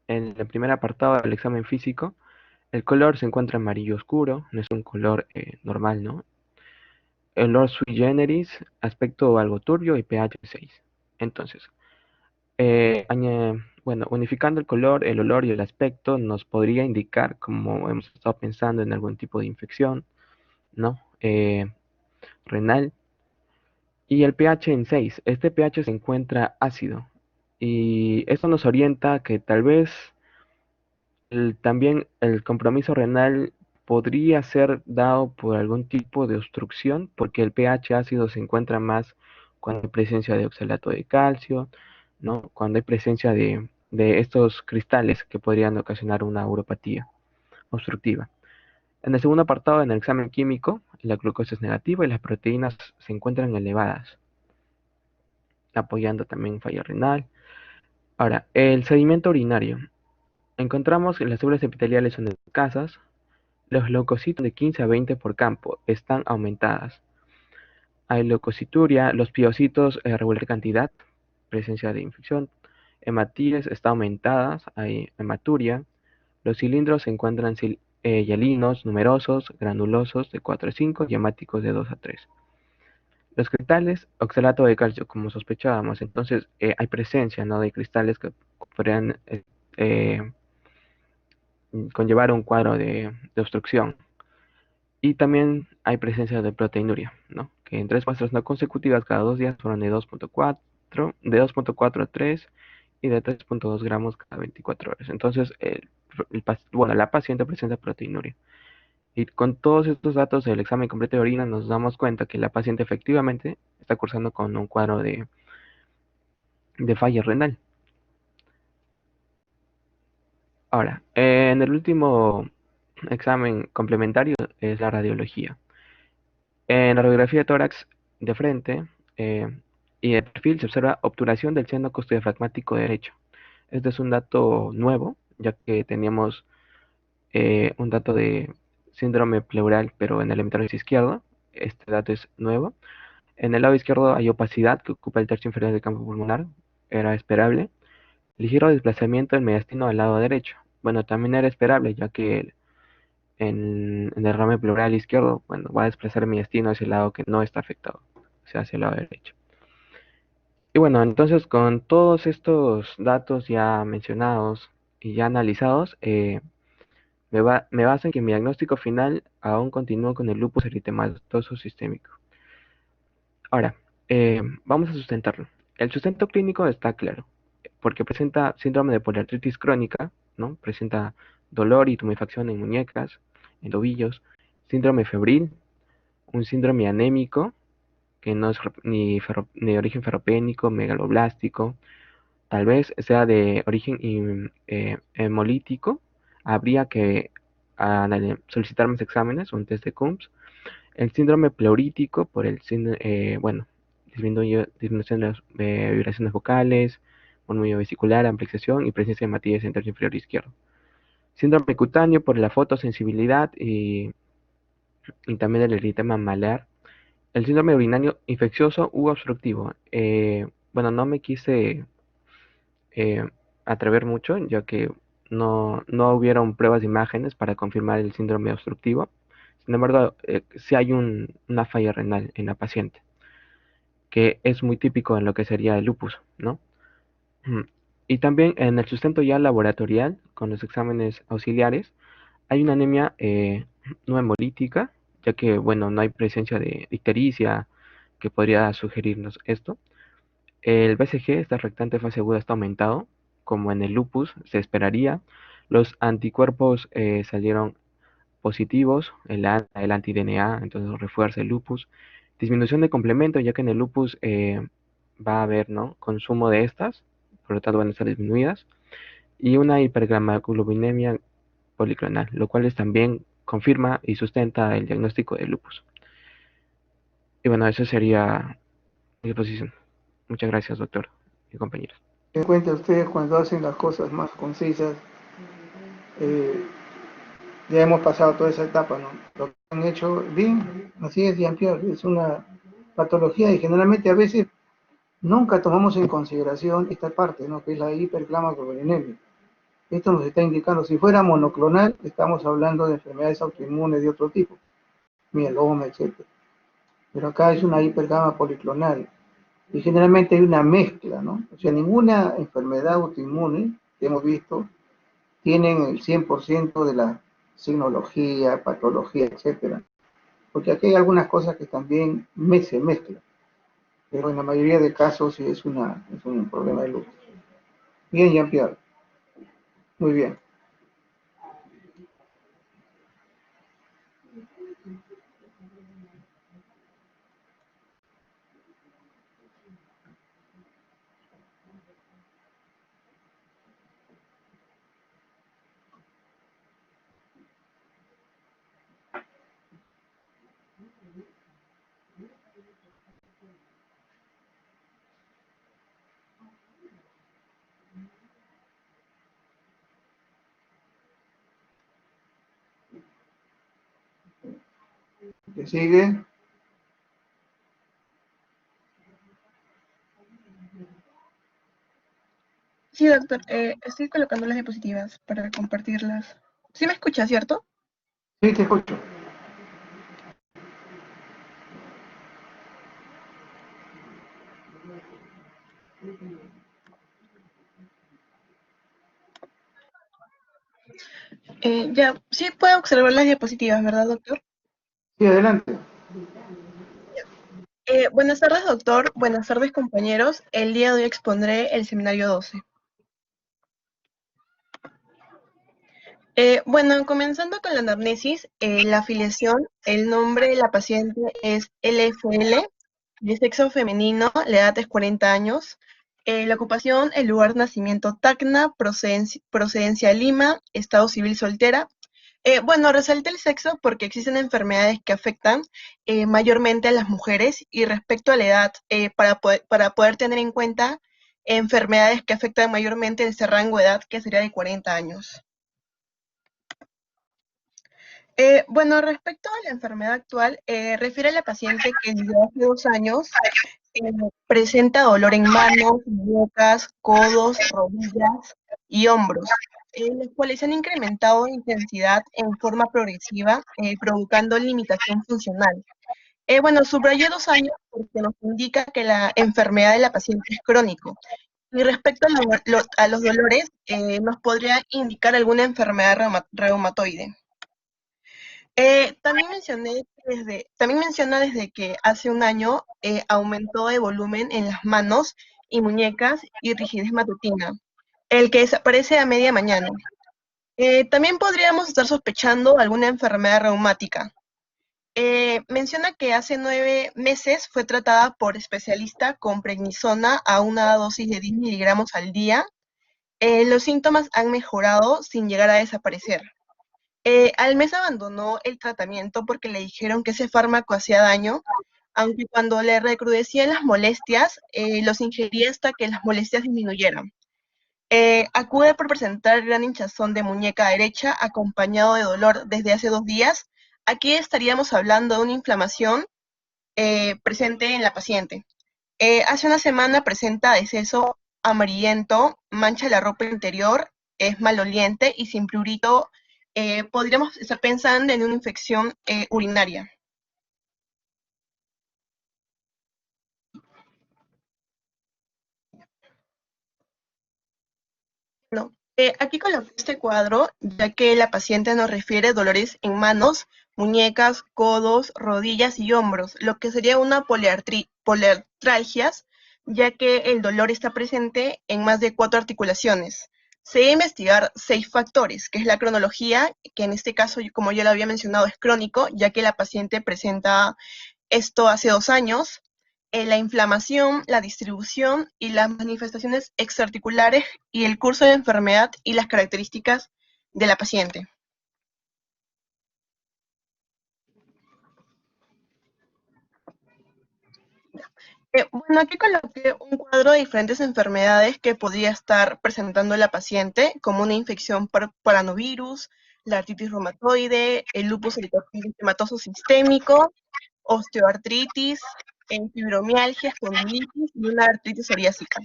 en el primer apartado del examen físico, el color se encuentra amarillo oscuro, no es un color normal, ¿no? El olor sui generis, aspecto algo turbio y pH 6. Entonces, bueno, unificando el color, el olor y el aspecto nos podría indicar, como hemos estado pensando, en algún tipo de infección, ¿no? Renal. Y el pH en 6. Este pH se encuentra ácido. Y esto nos orienta a que tal vez también el compromiso renal podría ser dado por algún tipo de obstrucción, porque el pH ácido se encuentra más cuando hay presencia de oxalato de calcio, ¿no? Cuando hay presencia de estos cristales que podrían ocasionar una uropatía obstructiva. En el segundo apartado, en el examen químico, la glucosa es negativa y las proteínas se encuentran elevadas, apoyando también falla renal. Ahora, el sedimento urinario. Encontramos que las células epiteliales son escasas, los leucocitos de 15 a 20 por campo están aumentadas. Hay leucocituria, los piocitos regular cantidad, presencia de infección. Hematíes está aumentadas, hay hematuria. Los cilindros se encuentran hialinos, numerosos, granulosos de 4 a 5 y hemáticos de 2 a 3. Los cristales, oxalato de calcio, como sospechábamos, entonces hay presencia, ¿no?, de cristales que podrían eh, conllevar un cuadro de obstrucción. Y también hay presencia de proteinuria, ¿no?, que en 3 muestras no consecutivas cada 2 días fueron de 2.4 a 3 y de 3.2 gramos cada 24 horas. Entonces, la paciente presenta proteinuria. Y con todos estos datos del examen completo de orina nos damos cuenta que la paciente efectivamente está cursando con un cuadro de falla renal. Ahora, en el último examen complementario es la radiología. En la radiografía de tórax de frente y de perfil se observa obturación del seno costodiafragmático derecho. Este es un dato nuevo, ya que teníamos un dato de síndrome pleural, pero en el hemisferio izquierdo. Este dato es nuevo. En el lado izquierdo hay opacidad que ocupa el tercio inferior del campo pulmonar. Era esperable. Ligero desplazamiento del mediastino al lado derecho. Bueno, también era esperable, ya que en el ramo pleural izquierdo, bueno, va a desplazar el mediastino hacia el lado que no está afectado, o sea, hacia el lado derecho. Y bueno, entonces con todos estos datos ya mencionados y ya analizados, me baso en que mi diagnóstico final aún continúa con el lupus eritematoso sistémico. Ahora, vamos a sustentarlo. El sustento clínico está claro, porque presenta síndrome de poliartritis crónica, ¿no? Presenta dolor y tumefacción en muñecas, en tobillos, síndrome febril, un síndrome anémico, que no es ni de origen ferropénico, megaloblástico, tal vez sea de origen hemolítico. Habría que solicitar más exámenes, un test de Coombs. El síndrome pleurítico por bueno, disminución de las vibraciones vocales, murmullo vesicular, amplificación y presencia de matillas en el tercio inferior izquierdo. Síndrome cutáneo por la fotosensibilidad y también el eritema malar. El síndrome urinario infeccioso u obstructivo. Bueno, no me quise eh, atrever mucho, ya que no hubieron pruebas de imágenes para confirmar el síndrome obstructivo. Sin embargo, sí hay una falla renal en la paciente, que es muy típico en lo que sería el lupus, ¿no? Mm. Y también en el sustento ya laboratorial, con los exámenes auxiliares, hay una anemia no hemolítica, ya que, bueno, no hay presencia de ictericia que podría sugerirnos esto. El BCG, esta reactante fase aguda, está aumentado, como en el lupus se esperaría. Los anticuerpos salieron positivos, el anti-DNA, entonces refuerza el lupus. Disminución de complemento, ya que en el lupus va a haber, ¿no?, consumo de estas, por lo tanto van a estar disminuidas. Y una hipergamaglobulinemia policlonal, lo cual también confirma y sustenta el diagnóstico de lupus. Y bueno, eso sería mi exposición. Muchas gracias, doctor y compañeros. En cuenta ustedes cuando hacen las cosas más concisas, eh, ya hemos pasado toda esa etapa, ¿no? Lo que han hecho bien, así es, Jean-Pierre, es una patología y generalmente a veces nunca tomamos en consideración esta parte, ¿no?, que es la hipergamaglobulinemia. Esto nos está indicando, si fuera monoclonal, estamos hablando de enfermedades autoinmunes de otro tipo, mieloma, etc. Pero acá es una hipergama policlonal. Y generalmente hay una mezcla, ¿no? O sea, ninguna enfermedad autoinmune que hemos visto tienen el 100% de la signología, patología, etcétera. Porque aquí hay algunas cosas que también se mezclan. Pero en la mayoría de casos sí es un problema de luz. Bien, Jean-Pierre. Muy bien. ¿Qué sigue? Sí, doctor, estoy colocando las diapositivas para compartirlas. ¿Sí me escucha, cierto? Sí, te escucho. Ya, sí puedo observar las diapositivas, ¿verdad, doctor? Sí, adelante. Buenas tardes, doctor. Buenas tardes, compañeros. El día de hoy expondré el seminario 12. Bueno, comenzando con la anamnesis, la afiliación, el nombre de la paciente es LFL, de sexo femenino, la edad es 40 años, la ocupación, el lugar de nacimiento Tacna, procedencia Lima, estado civil soltera. Bueno, resalta el sexo porque existen enfermedades que afectan mayormente a las mujeres, y respecto a la edad, para poder tener en cuenta enfermedades que afectan mayormente ese rango de edad, que sería de 40 años. Bueno, respecto a la enfermedad actual, refiere a la paciente que desde hace 2 años eh, presenta dolor en manos, muñecas, codos, rodillas y hombros, los cuales se han incrementado de intensidad en forma progresiva, provocando limitación funcional. Bueno, subrayé 2 años porque nos indica que la enfermedad de la paciente es crónico. Y respecto a los dolores, nos podría indicar alguna enfermedad reumatoide. También menciona desde que hace 1 año aumentó de volumen en las manos y muñecas y rigidez matutina, el que desaparece a media mañana. También podríamos estar sospechando alguna enfermedad reumática. Menciona que hace 9 meses fue tratada por especialista con prednisona a una dosis de 10 miligramos al día. Los síntomas han mejorado sin llegar a desaparecer. Al mes abandonó el tratamiento porque le dijeron que ese fármaco hacía daño, aunque cuando le recrudecían las molestias, los ingería hasta que las molestias disminuyeran. Acude por presentar gran hinchazón de muñeca derecha acompañado de dolor desde hace 2 días. Aquí estaríamos hablando de una inflamación presente en la paciente. Hace una semana presenta deceso amarillento, mancha la ropa interior, es maloliente y sin prurito. Podríamos estar pensando en una infección urinaria. No. Aquí coloqué este cuadro, ya que la paciente nos refiere dolores en manos, muñecas, codos, rodillas y hombros, lo que sería una poliartralgias, ya que el dolor está presente en más de 4 articulaciones. Se debe investigar 6 factores, que es la cronología, que en este caso, como ya lo había mencionado, es crónico, ya que la paciente presenta esto hace 2 años. La inflamación, la distribución y las manifestaciones extraarticulares y el curso de enfermedad y las características de la paciente. Bueno, aquí coloqué un cuadro de diferentes enfermedades que podría estar presentando la paciente, como una infección por paranovirus, la artritis reumatoide, el lupus eritematoso sistémico, osteoartritis, fibromialgia, espondilitis y una artritis psoriásica.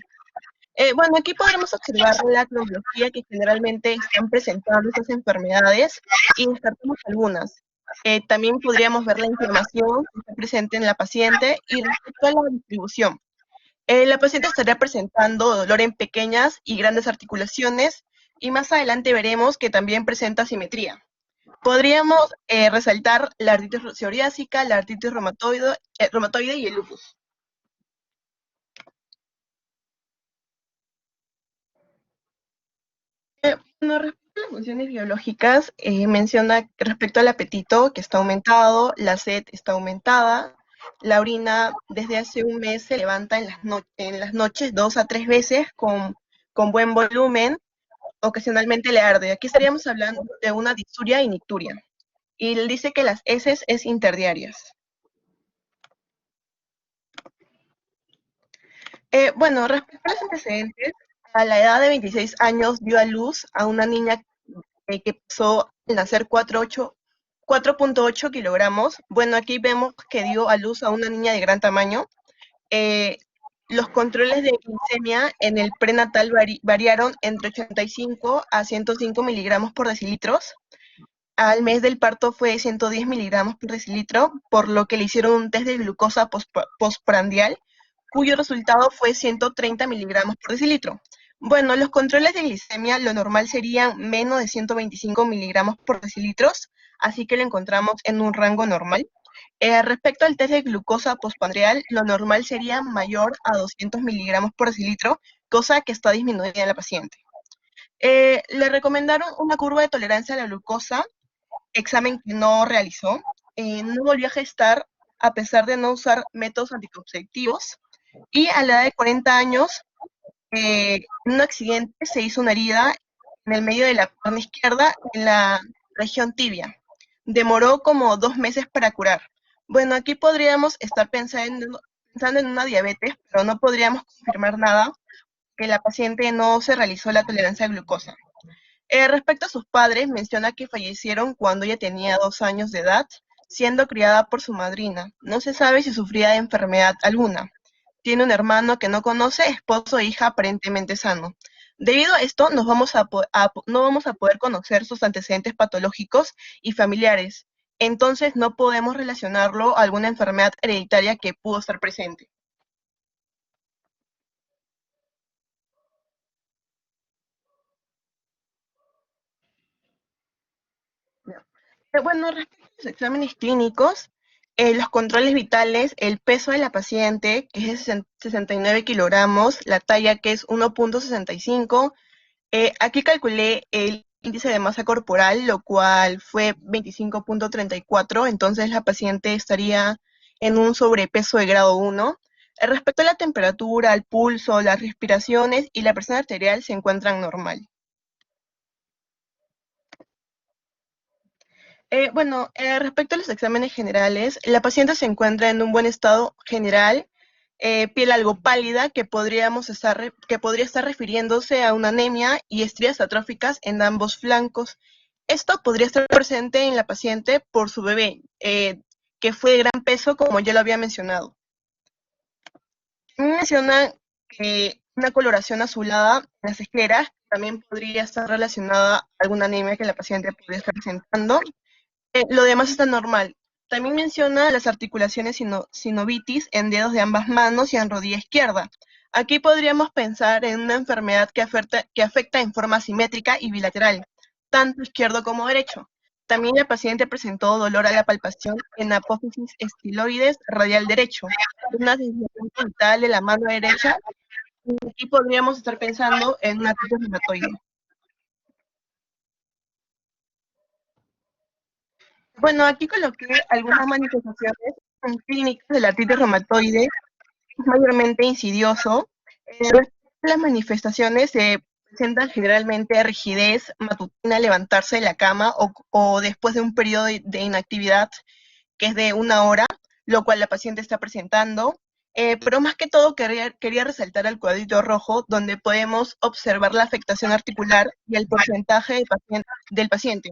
Bueno, aquí podremos observar la cronología que generalmente están presentando estas enfermedades y descartamos algunas. También podríamos ver la inflamación que está presente en la paciente y respecto a la distribución. La paciente estaría presentando dolor en pequeñas y grandes articulaciones y más adelante veremos que también presenta asimetría. Podríamos resaltar la artritis psoriásica, la artritis reumatoide y el lupus. Bueno, respecto a las funciones biológicas, menciona que respecto al apetito, que está aumentado, la sed está aumentada, la orina desde hace un mes se levanta en las noches 2 a 3 veces con buen volumen, ocasionalmente le arde. Aquí estaríamos hablando de una disuria y nicturia. Y él dice que las heces es interdiarias. Bueno, respecto a los antecedentes, a la edad de 26 años dio a luz a una niña que pesó al nacer 4.8 kilogramos. Bueno, aquí vemos que dio a luz a una niña de gran tamaño. Los controles de glicemia en el prenatal variaron entre 85 a 105 miligramos por decilitros. Al mes del parto fue 110 miligramos por decilitro, por lo que le hicieron un test de glucosa postprandial, cuyo resultado fue 130 miligramos por decilitro. Bueno, los controles de glicemia, lo normal serían menos de 125 miligramos por decilitros, así que lo encontramos en un rango normal. Respecto al test de glucosa postprandial, lo normal sería mayor a 200 miligramos por decilitro, cosa que está disminuida en la paciente. Le recomendaron una curva de tolerancia a la glucosa, examen que no realizó. No volvió a gestar a pesar de no usar métodos anticonceptivos. Y a la edad de 40 años, en un accidente se hizo una herida en el medio de la pierna izquierda, en la región tibia. Demoró como 2 meses para curar. Bueno, aquí podríamos estar pensando en una diabetes, pero no podríamos confirmar nada, que la paciente no se realizó la tolerancia a glucosa. Respecto a sus padres, menciona que fallecieron cuando ella tenía 2 años de edad, siendo criada por su madrina. No se sabe si sufría de enfermedad alguna. Tiene un hermano que no conoce, esposo e hija aparentemente sano. Debido a esto, no vamos a poder conocer sus antecedentes patológicos y familiares. Entonces, no podemos relacionarlo a alguna enfermedad hereditaria que pudo estar presente. Bueno, respecto a los exámenes clínicos, los controles vitales, el peso de la paciente, que es de 69 kilogramos, la talla, que es 1.65. Aquí calculé el índice de masa corporal, lo cual fue 25.34, entonces la paciente estaría en un sobrepeso de grado 1. Respecto a la temperatura, al pulso, las respiraciones y la presión arterial se encuentran normal. Respecto a los exámenes generales, la paciente se encuentra en un buen estado general, piel algo pálida, que podría estar refiriéndose a una anemia y estrías atróficas en ambos flancos. Esto podría estar presente en la paciente por su bebé, que fue de gran peso, como ya lo había mencionado. Menciona que una coloración azulada en las escleras también podría estar relacionada a alguna anemia que la paciente podría estar presentando. Lo demás está normal. También menciona las articulaciones sinovitis en dedos de ambas manos y en rodilla izquierda. Aquí podríamos pensar en una enfermedad que afecta en forma simétrica y bilateral, tanto izquierdo como derecho. También la paciente presentó dolor a la palpación en apófisis estiloides radial derecho, una desviación frontal de la mano derecha, y aquí podríamos estar pensando en una artritis reumatoide. Aquí coloqué algunas manifestaciones clínicas de la artritis reumatoide, mayormente insidioso. Las manifestaciones se presentan generalmente rigidez matutina, levantarse de la cama o después de un periodo de inactividad que es de 1 hora, lo cual la paciente está presentando. Pero más que todo quería resaltar el cuadrito rojo, donde podemos observar la afectación articular y el porcentaje del paciente.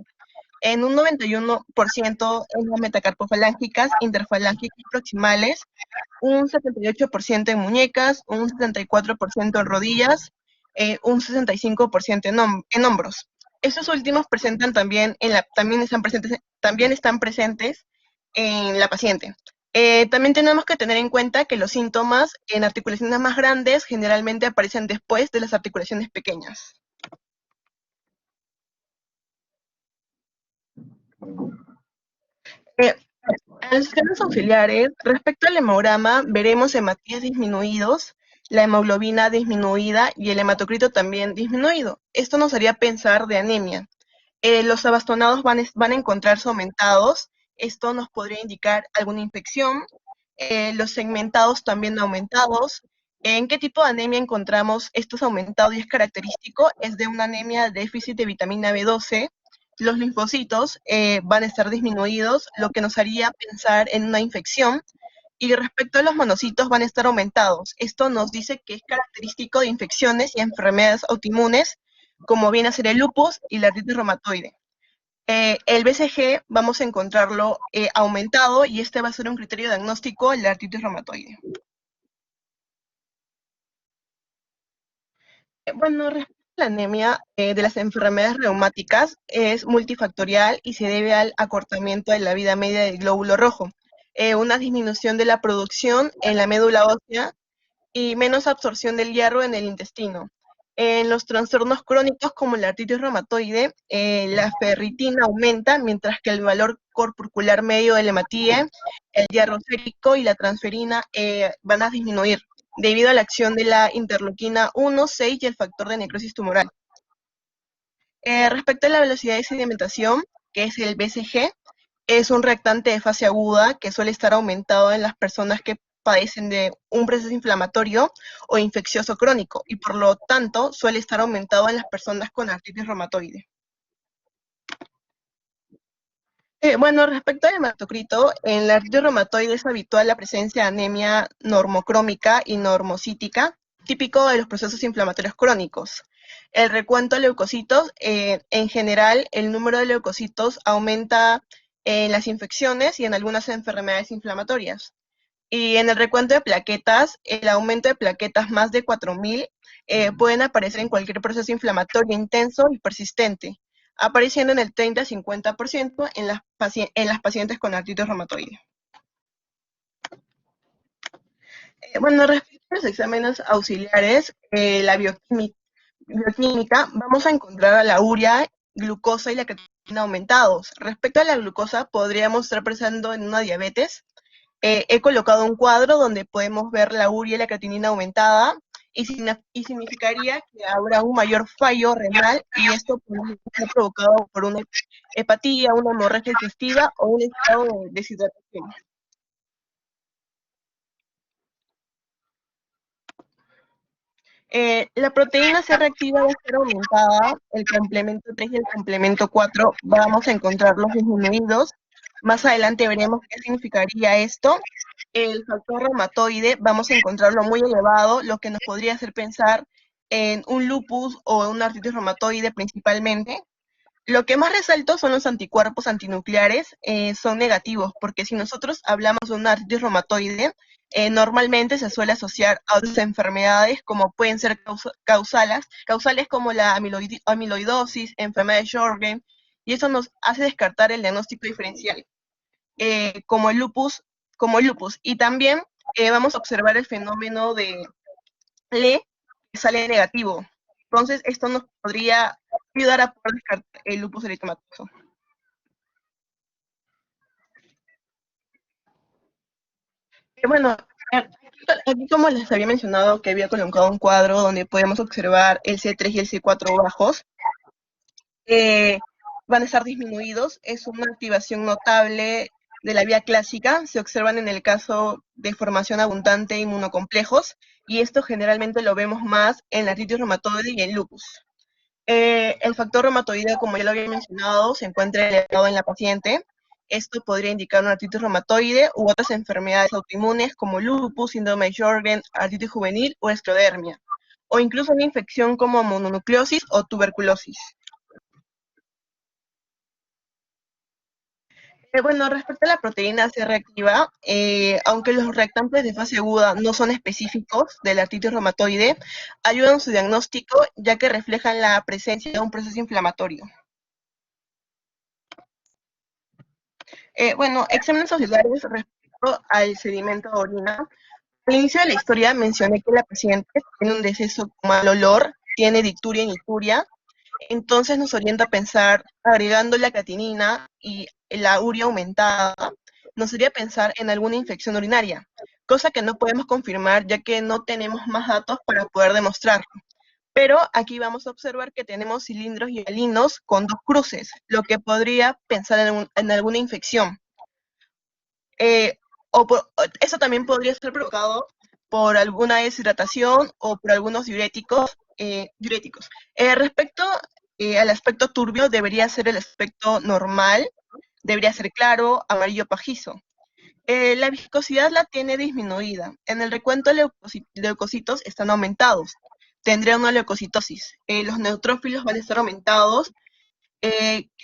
En un 91% en las metacarpofalángicas, interfalángicas proximales, un 78% en muñecas, un 74% en rodillas, un 65% en hombros. Estos últimos presentan también están presentes en la paciente. También tenemos que tener en cuenta que los síntomas en articulaciones más grandes generalmente aparecen después de las articulaciones pequeñas. En los sistemas auxiliares, respecto al hemograma, veremos hematíes disminuidos, la hemoglobina disminuida y el hematocrito también disminuido. Esto nos haría pensar de anemia. Los abastonados van a encontrarse aumentados. Esto nos podría indicar alguna infección. Los segmentados también aumentados. ¿En qué tipo de anemia encontramos estos aumentados y es característico? Es de una anemia de déficit de vitamina B12. Los linfocitos van a estar disminuidos, lo que nos haría pensar en una infección. Y respecto a los monocitos, van a estar aumentados. Esto nos dice que es característico de infecciones y enfermedades autoinmunes, como viene a ser el lupus y la artritis reumatoide. El BCG vamos a encontrarlo aumentado y este va a ser un criterio diagnóstico de la artritis reumatoide. Respecto a la anemia de las enfermedades reumáticas, es multifactorial y se debe al acortamiento de la vida media del glóbulo rojo, una disminución de la producción en la médula ósea y menos absorción del hierro en el intestino. En los trastornos crónicos como la artritis reumatoide, la ferritina aumenta, mientras que el valor corpuscular medio del hematíe, el hierro sérico y la transferina van a disminuir debido a la acción de la interleuquina 1, 6 y el factor de necrosis tumoral. Respecto a la velocidad de sedimentación, que es el BCG, es un reactante de fase aguda que suele estar aumentado en las personas que padecen de un proceso inflamatorio o infeccioso crónico y por lo tanto suele estar aumentado en las personas con artritis reumatoide. Respecto al hematocrito, en la artritis reumatoide es habitual la presencia de anemia normocrómica y normocítica, típico de los procesos inflamatorios crónicos. El recuento de leucocitos, en general, el número de leucocitos aumenta en las infecciones y en algunas enfermedades inflamatorias. Y en el recuento de plaquetas, el aumento de plaquetas más de 4.000 pueden aparecer en cualquier proceso inflamatorio intenso y persistente, apareciendo en el 30-50% en las pacientes con artritis reumatoide. Respecto a los exámenes auxiliares, la bioquímica, vamos a encontrar a la urea, glucosa y la creatinina aumentados. Respecto a la glucosa, podríamos estar pensando en una diabetes. He colocado un cuadro donde podemos ver la urea y la creatinina aumentada y significaría que habrá un mayor fallo renal y esto puede ser provocado por una hepatía, una hemorragia digestiva o un estado de deshidratación. La proteína C reactiva va a ser aumentada, el complemento 3 y el complemento 4 vamos a encontrarlos disminuidos. Más adelante veremos qué significaría esto. El factor reumatoide vamos a encontrarlo muy elevado, lo que nos podría hacer pensar en un lupus o una artritis reumatoide principalmente. Lo que más resalto son los anticuerpos antinucleares, son negativos, porque si nosotros hablamos de una artritis reumatoide, normalmente se suele asociar a otras enfermedades como pueden ser causales como la amiloidosis, enfermedad de Sjögren, y eso nos hace descartar el diagnóstico diferencial, como el lupus, Y también vamos a observar el fenómeno de Le que sale negativo. Entonces, esto nos podría ayudar a poder descartar el lupus eritematoso. Bueno, aquí como les había mencionado que había colocado un cuadro donde podemos observar el C3 y el C4 bajos, van a estar disminuidos. Es una activación notable de la vía clásica. Se observan en el caso de formación abundante de inmunocomplejos, y esto generalmente lo vemos más en la artritis reumatoide y en lupus. El factor reumatoide, como ya lo había mencionado, se encuentra elevado en la paciente. Esto podría indicar una artritis reumatoide u otras enfermedades autoinmunes como lupus, síndrome de Sjögren, artritis juvenil o esclerodermia, o incluso una infección como mononucleosis o tuberculosis. Bueno, respecto a la proteína C reactiva, aunque los reactantes de fase aguda no son específicos de la artritis reumatoide, ayudan en su diagnóstico ya que reflejan la presencia de un proceso inflamatorio. Bueno, exámenes celulares respecto al sedimento de orina. Al inicio de la historia mencioné que la paciente tiene un deceso con mal olor, tiene dicturia y nicturia, entonces nos orienta a pensar, agregando la creatinina y la urea aumentada, nos haría pensar en alguna infección urinaria, cosa que no podemos confirmar ya que no tenemos más datos para poder demostrarlo. Pero aquí vamos a observar que tenemos cilindros hialinos con 2 cruces, lo que podría pensar en alguna infección. Eso también podría ser provocado por alguna deshidratación o por algunos diuréticos. Respecto al aspecto turbio, debería ser el aspecto normal, debería ser claro, amarillo pajizo. La viscosidad la tiene disminuida. En el recuento leucocitos están aumentados. Tendría una leucocitosis. Los neutrófilos van a estar aumentados.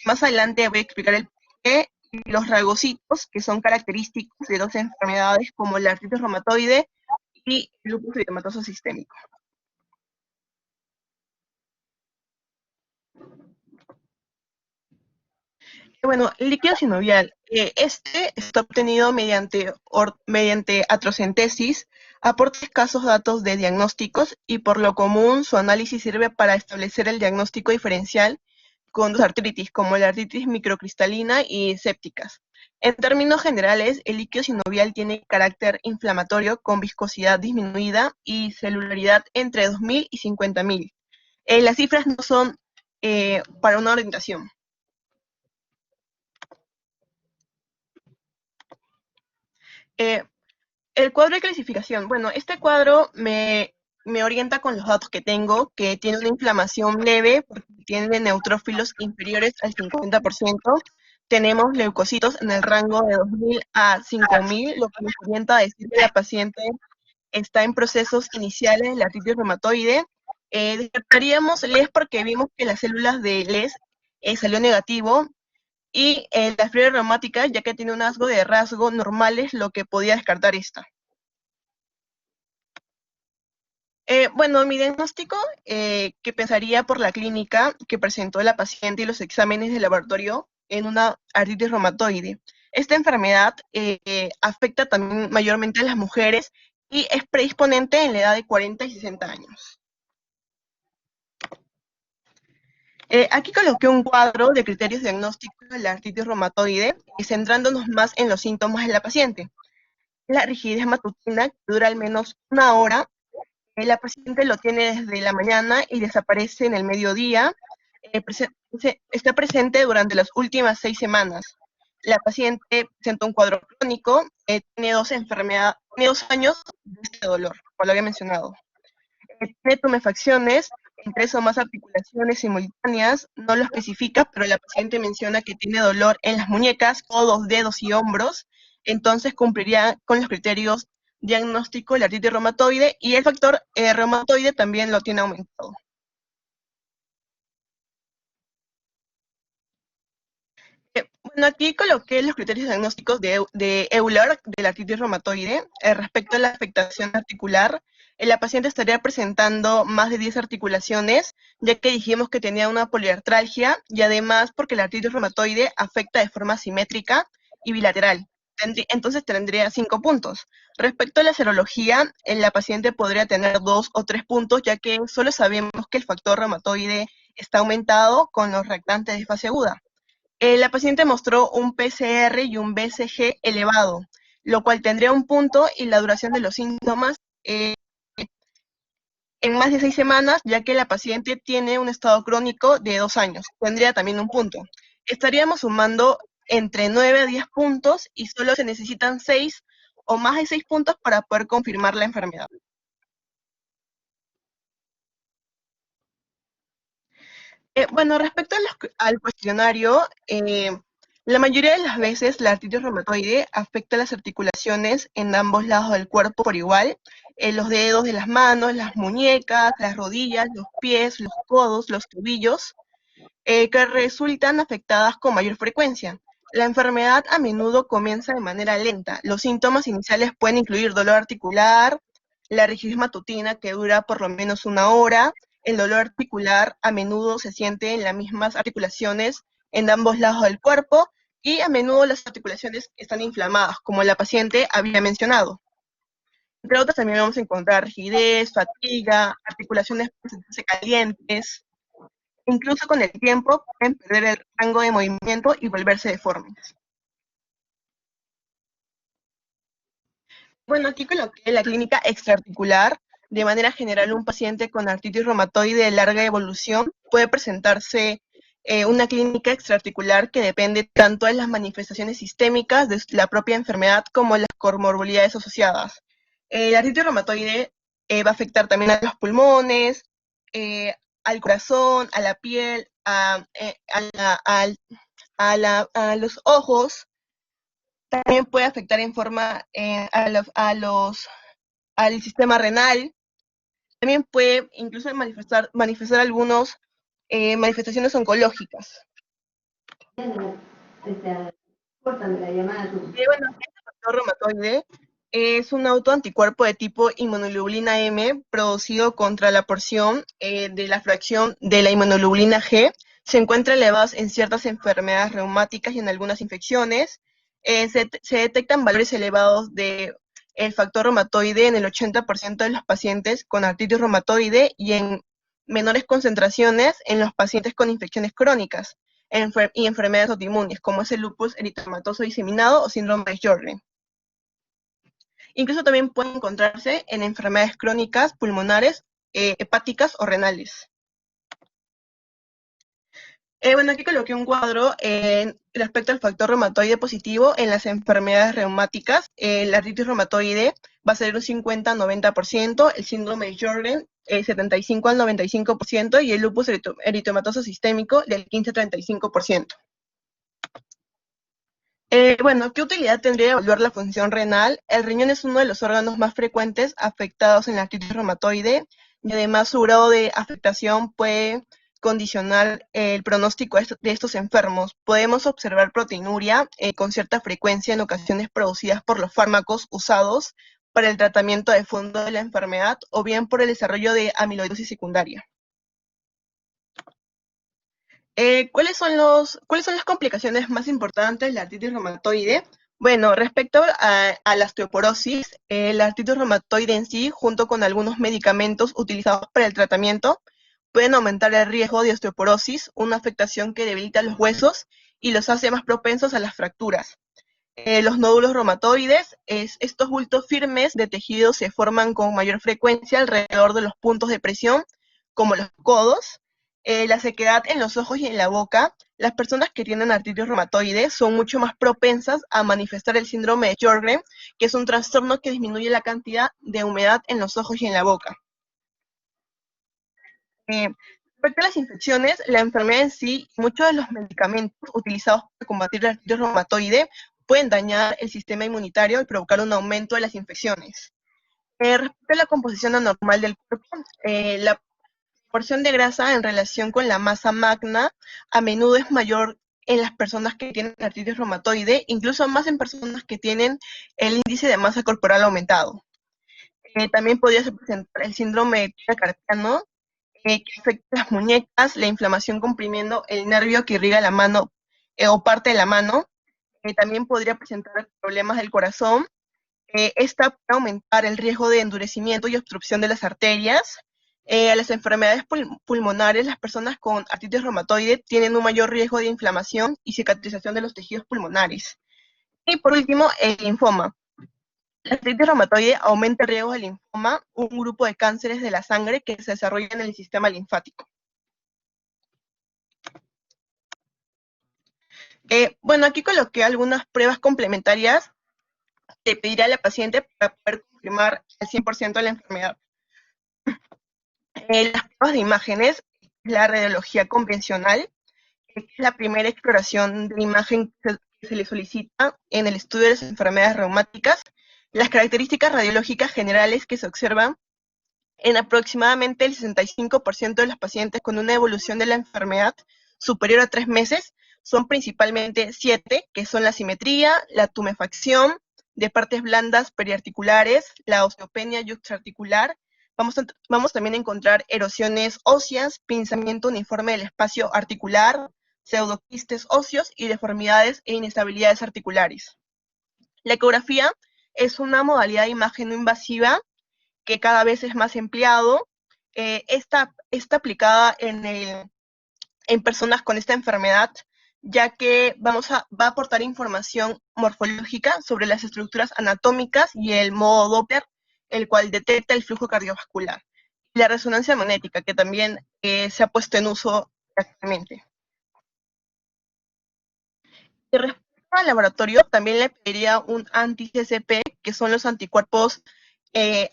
Más adelante voy a explicar el por qué. Y los ragocitos, que son característicos de 2 enfermedades como la artritis reumatoide y el lupus eritematoso sistémico. Bueno, el líquido sinovial, este está obtenido mediante atrocentesis, aporta escasos datos de diagnósticos y por lo común su análisis sirve para establecer el diagnóstico diferencial con 2 artritis, como la artritis microcristalina y sépticas. En términos generales, el líquido sinovial tiene carácter inflamatorio con viscosidad disminuida y celularidad entre 2000 y 50.000. Las cifras no son para una orientación. El cuadro de clasificación. Bueno, este cuadro me orienta con los datos que tengo, que tiene una inflamación leve, porque tiene neutrófilos inferiores al 50%. Tenemos leucocitos en el rango de 2.000 a 5.000, lo que nos orienta a decir que la paciente está en procesos iniciales de la artritis reumatoide. Descartaríamos LES porque vimos que las células de LES salió negativo, y la fiebre reumática, ya que tiene un hallazgo de rasgo normales, lo que podía descartar esta. Bueno, mi diagnóstico, que pensaría por la clínica que presentó la paciente y los exámenes de laboratorio en una artritis reumatoide. Esta enfermedad afecta también mayormente a las mujeres y es predisponente en la edad de 40 y 60 años. Aquí coloqué un cuadro de criterios diagnósticos de la artritis reumatoide, centrándonos más en los síntomas de la paciente. La rigidez matutina, que dura al menos 1 hora. La paciente lo tiene desde la mañana y desaparece en el mediodía. Está presente durante las últimas 6 semanas. La paciente presenta un cuadro crónico, tiene 2 años de este dolor, como lo había mencionado. tiene tumefacciones en 3 o más articulaciones simultáneas, no lo especifica, pero la paciente menciona que tiene dolor en las muñecas, codos, dedos y hombros, entonces cumpliría con los criterios diagnóstico de la artritis reumatoide, y el factor reumatoide también lo tiene aumentado. Bueno, aquí coloqué los criterios diagnósticos de Euler, de la artritis reumatoide. Respecto a la afectación articular, la paciente estaría presentando más de 10 articulaciones, ya que dijimos que tenía una poliartralgia, y además porque la artritis reumatoide afecta de forma simétrica y bilateral. Entonces tendría 5 puntos. Respecto a la serología, la paciente podría tener 2 o 3 puntos, ya que solo sabemos que el factor reumatoide está aumentado con los reactantes de fase aguda. La paciente mostró un PCR y un BCG elevado, lo cual tendría un punto, y la duración de los síntomas en más de 6 semanas, ya que la paciente tiene un estado crónico de 2 años. Tendría también un punto. Estaríamos sumando entre 9 a 10 puntos, y solo se necesitan 6 o más de 6 puntos para poder confirmar la enfermedad. Bueno, respecto al cuestionario, la mayoría de las veces la artritis reumatoide afecta las articulaciones en ambos lados del cuerpo por igual, los dedos de las manos, las muñecas, las rodillas, los pies, los codos, los tobillos, que resultan afectadas con mayor frecuencia. La enfermedad a menudo comienza de manera lenta. Los síntomas iniciales pueden incluir dolor articular, la rigidez matutina que dura por lo menos 1 hora. El dolor articular a menudo se siente en las mismas articulaciones en ambos lados del cuerpo, y a menudo las articulaciones están inflamadas, como la paciente había mencionado. Entre otras también vamos a encontrar rigidez, fatiga, articulaciones pueden sentirse calientes. Incluso con el tiempo pueden perder el rango de movimiento y volverse deformes. Bueno, aquí coloqué la clínica extraarticular. De manera general, un paciente con artritis reumatoide de larga evolución puede presentarse una clínica extraarticular que depende tanto de las manifestaciones sistémicas de la propia enfermedad como las comorbilidades asociadas. La artritis reumatoide va a afectar también a los pulmones, al corazón, a la piel, a los ojos. También puede afectar en forma al sistema renal. También puede incluso manifestar algunas manifestaciones oncológicas. Bueno, este factor reumatoide es un autoanticuerpo de tipo inmunoglobulina M producido contra la porción de la fracción de la inmunoglobulina G. Se encuentra elevados en ciertas enfermedades reumáticas y en algunas infecciones. Se detectan valores elevados de el factor reumatoide en el 80% de los pacientes con artritis reumatoide, y en menores concentraciones en los pacientes con infecciones crónicas y enfermedades autoinmunes, como es el lupus eritematoso diseminado o síndrome de Sjögren. Incluso también puede encontrarse en enfermedades crónicas, pulmonares, hepáticas o renales. Bueno, aquí coloqué un cuadro respecto al factor reumatoide positivo en las enfermedades reumáticas. La artritis reumatoide va a ser un 50-90%, el síndrome de Sjögren 75 al 95%, y el lupus eritematoso sistémico del 15-35%. Bueno, ¿qué utilidad tendría evaluar la función renal? El riñón es uno de los órganos más frecuentes afectados en la artritis reumatoide, y además su grado de afectación puede condicionar el pronóstico de estos enfermos. Podemos observar proteinuria con cierta frecuencia en ocasiones producidas por los fármacos usados para el tratamiento de fondo de la enfermedad, o bien por el desarrollo de amiloidosis secundaria. ¿Cuáles son las complicaciones más importantes de la artritis reumatoide? Bueno, respecto a la osteoporosis, la artritis reumatoide en sí, junto con algunos medicamentos utilizados para el tratamiento, pueden aumentar el riesgo de osteoporosis, una afectación que debilita los huesos y los hace más propensos a las fracturas. Los nódulos reumatoides, estos bultos firmes de tejido se forman con mayor frecuencia alrededor de los puntos de presión, como los codos. La sequedad en los ojos y en la boca. Las personas que tienen artritis reumatoide son mucho más propensas a manifestar el síndrome de Sjögren, que es un trastorno que disminuye la cantidad de humedad en los ojos y en la boca. Respecto a las infecciones, la enfermedad en sí y muchos de los medicamentos utilizados para combatir la artritis reumatoide pueden dañar el sistema inmunitario y provocar un aumento de las infecciones. Respecto a la composición anormal del cuerpo, la porción de grasa en relación con la masa magna a menudo es mayor en las personas que tienen artritis reumatoide, incluso más en personas que tienen el índice de masa corporal aumentado. También podría presentar el síndrome carpiano, que afecta las muñecas, la inflamación comprimiendo el nervio que irriga la mano o parte de la mano. También podría presentar problemas del corazón. Esta puede aumentar el riesgo de endurecimiento y obstrucción de las arterias. A las enfermedades pulmonares, las personas con artritis reumatoide tienen un mayor riesgo de inflamación y cicatrización de los tejidos pulmonares. Y por último, el linfoma. La artritis reumatoide aumenta el riesgo de linfoma, un grupo de cánceres de la sangre que se desarrolla en el sistema linfático. Bueno, aquí coloqué algunas pruebas complementarias que pedirá a la paciente para poder confirmar el 100% de la enfermedad. Las pruebas de imágenes, la radiología convencional, es la primera exploración de imagen que se le solicita en el estudio de las enfermedades reumáticas. Las características radiológicas generales que se observan en aproximadamente el 65% de los pacientes con una evolución de la enfermedad superior a 3 meses son principalmente 7, que son la simetría, la tumefacción de partes blandas periarticulares, la osteopenia yuxtaarticular. Vamos también a encontrar erosiones óseas, pinzamiento uniforme del espacio articular, pseudoquistes óseos y deformidades e inestabilidades articulares. La ecografía es una modalidad de imagen no invasiva que cada vez es más empleado. Está aplicada en personas con esta enfermedad, ya que va a aportar información morfológica sobre las estructuras anatómicas y el modo Doppler, el cual detecta el flujo cardiovascular. Y la resonancia magnética, que también se ha puesto en uso actualmente. Y respecto al laboratorio, también le pediría un anti-CCP, que son los anticuerpos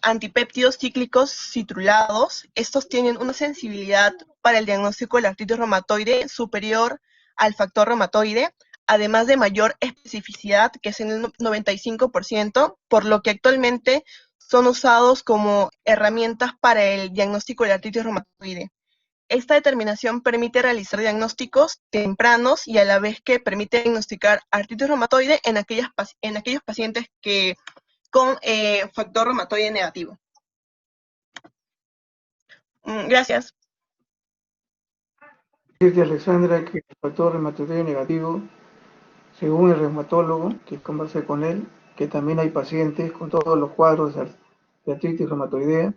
antipéptidos cíclicos citrulados. Estos tienen una sensibilidad para el diagnóstico de la artritis reumatoide superior al factor reumatoide, además de mayor especificidad, que es en el 95%, por lo que actualmente son usados como herramientas para el diagnóstico de la artritis reumatoide. Esta determinación permite realizar diagnósticos tempranos y a la vez que permite diagnosticar artritis reumatoide en aquellos pacientes con factor reumatoide negativo. Gracias. Dice Alexandra que el factor reumatoide negativo, según el reumatólogo que conversé con él, que también hay pacientes con todos los cuadros de artritis reumatoidea,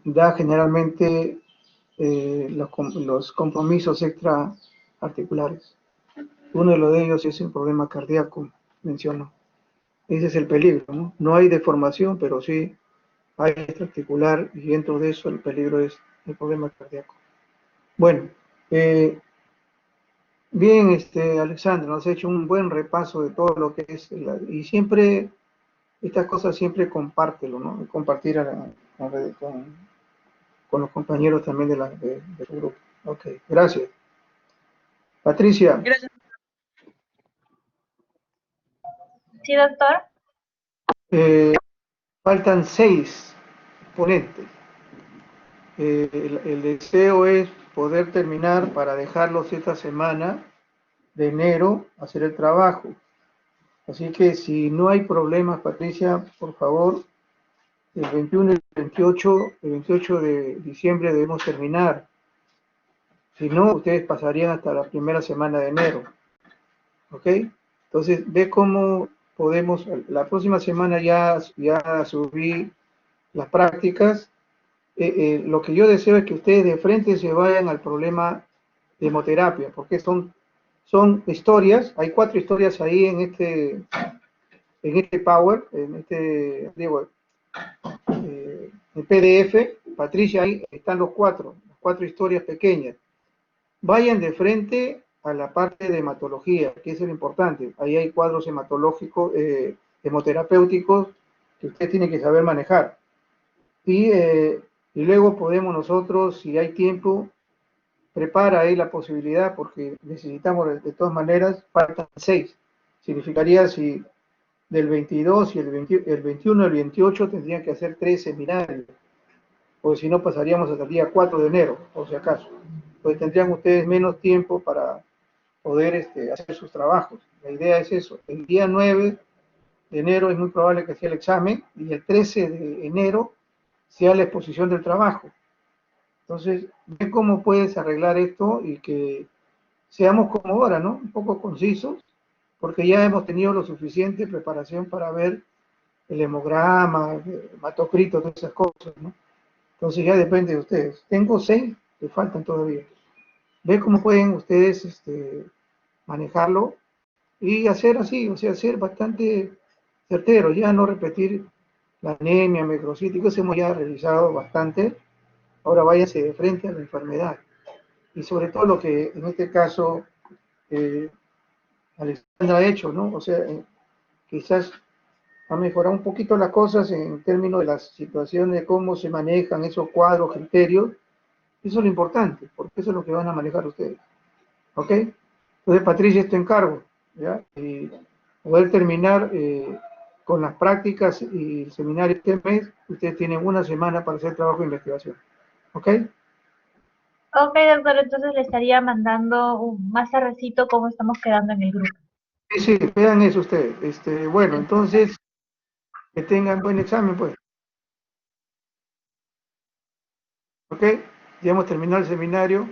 da generalmente los compromisos extraarticulares. Uno de ellos es el problema cardíaco, menciono. Ese es el peligro, ¿no? No hay deformación, pero sí hay extraarticular y dentro de eso el peligro es el problema cardíaco. Bueno, bien, Alexandra, nos has hecho un buen repaso de todo lo que es, y siempre, estas cosas siempre compártelo, ¿no? Compartir con los compañeros también de su grupo. Ok, gracias. Patricia. Gracias. Sí, doctor. Faltan 6 ponentes. El deseo es poder terminar para dejarlos esta semana de enero, hacer el trabajo. Así que si no hay problemas, Patricia, por favor, el 21 y el 28 de diciembre debemos terminar. Si no, ustedes pasarían hasta la primera semana de enero. ¿Ok? Entonces, ve cómo podemos, la próxima semana ya subí las prácticas. Lo que yo deseo es que ustedes de frente se vayan al problema de hemoterapia, porque son historias, hay 4 historias ahí en este Power, el PDF, Patricia, ahí están las 4 historias pequeñas. Vayan de frente a la parte de hematología, que es lo importante. Ahí hay cuadros hematológicos, hemoterapéuticos, que usted tiene que saber manejar. Y y luego podemos nosotros, si hay tiempo, prepara ahí la posibilidad, porque necesitamos de todas maneras, faltan 6. Significaría si del 22 y el 21 y el 28 tendrían que hacer 3 seminarios, porque si no pasaríamos hasta el día 4 de enero, por si acaso. Pues tendrían ustedes menos tiempo para poder hacer sus trabajos. La idea es eso. El día 9 de enero es muy probable que sea el examen y el 13 de enero sea la exposición del trabajo. Entonces, ve cómo puedes arreglar esto y que seamos como ahora, ¿no? Un poco concisos, porque ya hemos tenido lo suficiente preparación para ver el hemograma, el hematocrito, todas esas cosas, ¿no? Entonces ya depende de ustedes. Tengo 6 que faltan todavía. Ve cómo pueden ustedes manejarlo y hacer así, o sea, ser bastante certero, ya no repetir la anemia, microcitis, que hemos ya revisado bastante. Ahora váyase de frente a la enfermedad. Y sobre todo lo que en este caso Alexandra ha hecho, ¿no? O sea, quizás ha mejorado un poquito las cosas en términos de las situaciones, de cómo se manejan esos cuadros, criterios. Eso es lo importante, porque eso es lo que van a manejar ustedes. ¿Ok? Entonces, Patricia, te encargo, ¿ya? Y poder terminar con las prácticas y el seminario este mes. Ustedes tienen una semana para hacer trabajo de investigación. ¿Ok? Ok, doctor, entonces le estaría mandando más tardecito cómo estamos quedando en el grupo. Sí, sí, vean eso ustedes. Bueno, entonces, que tengan buen examen, pues. ¿Ok? Ya hemos terminado el seminario.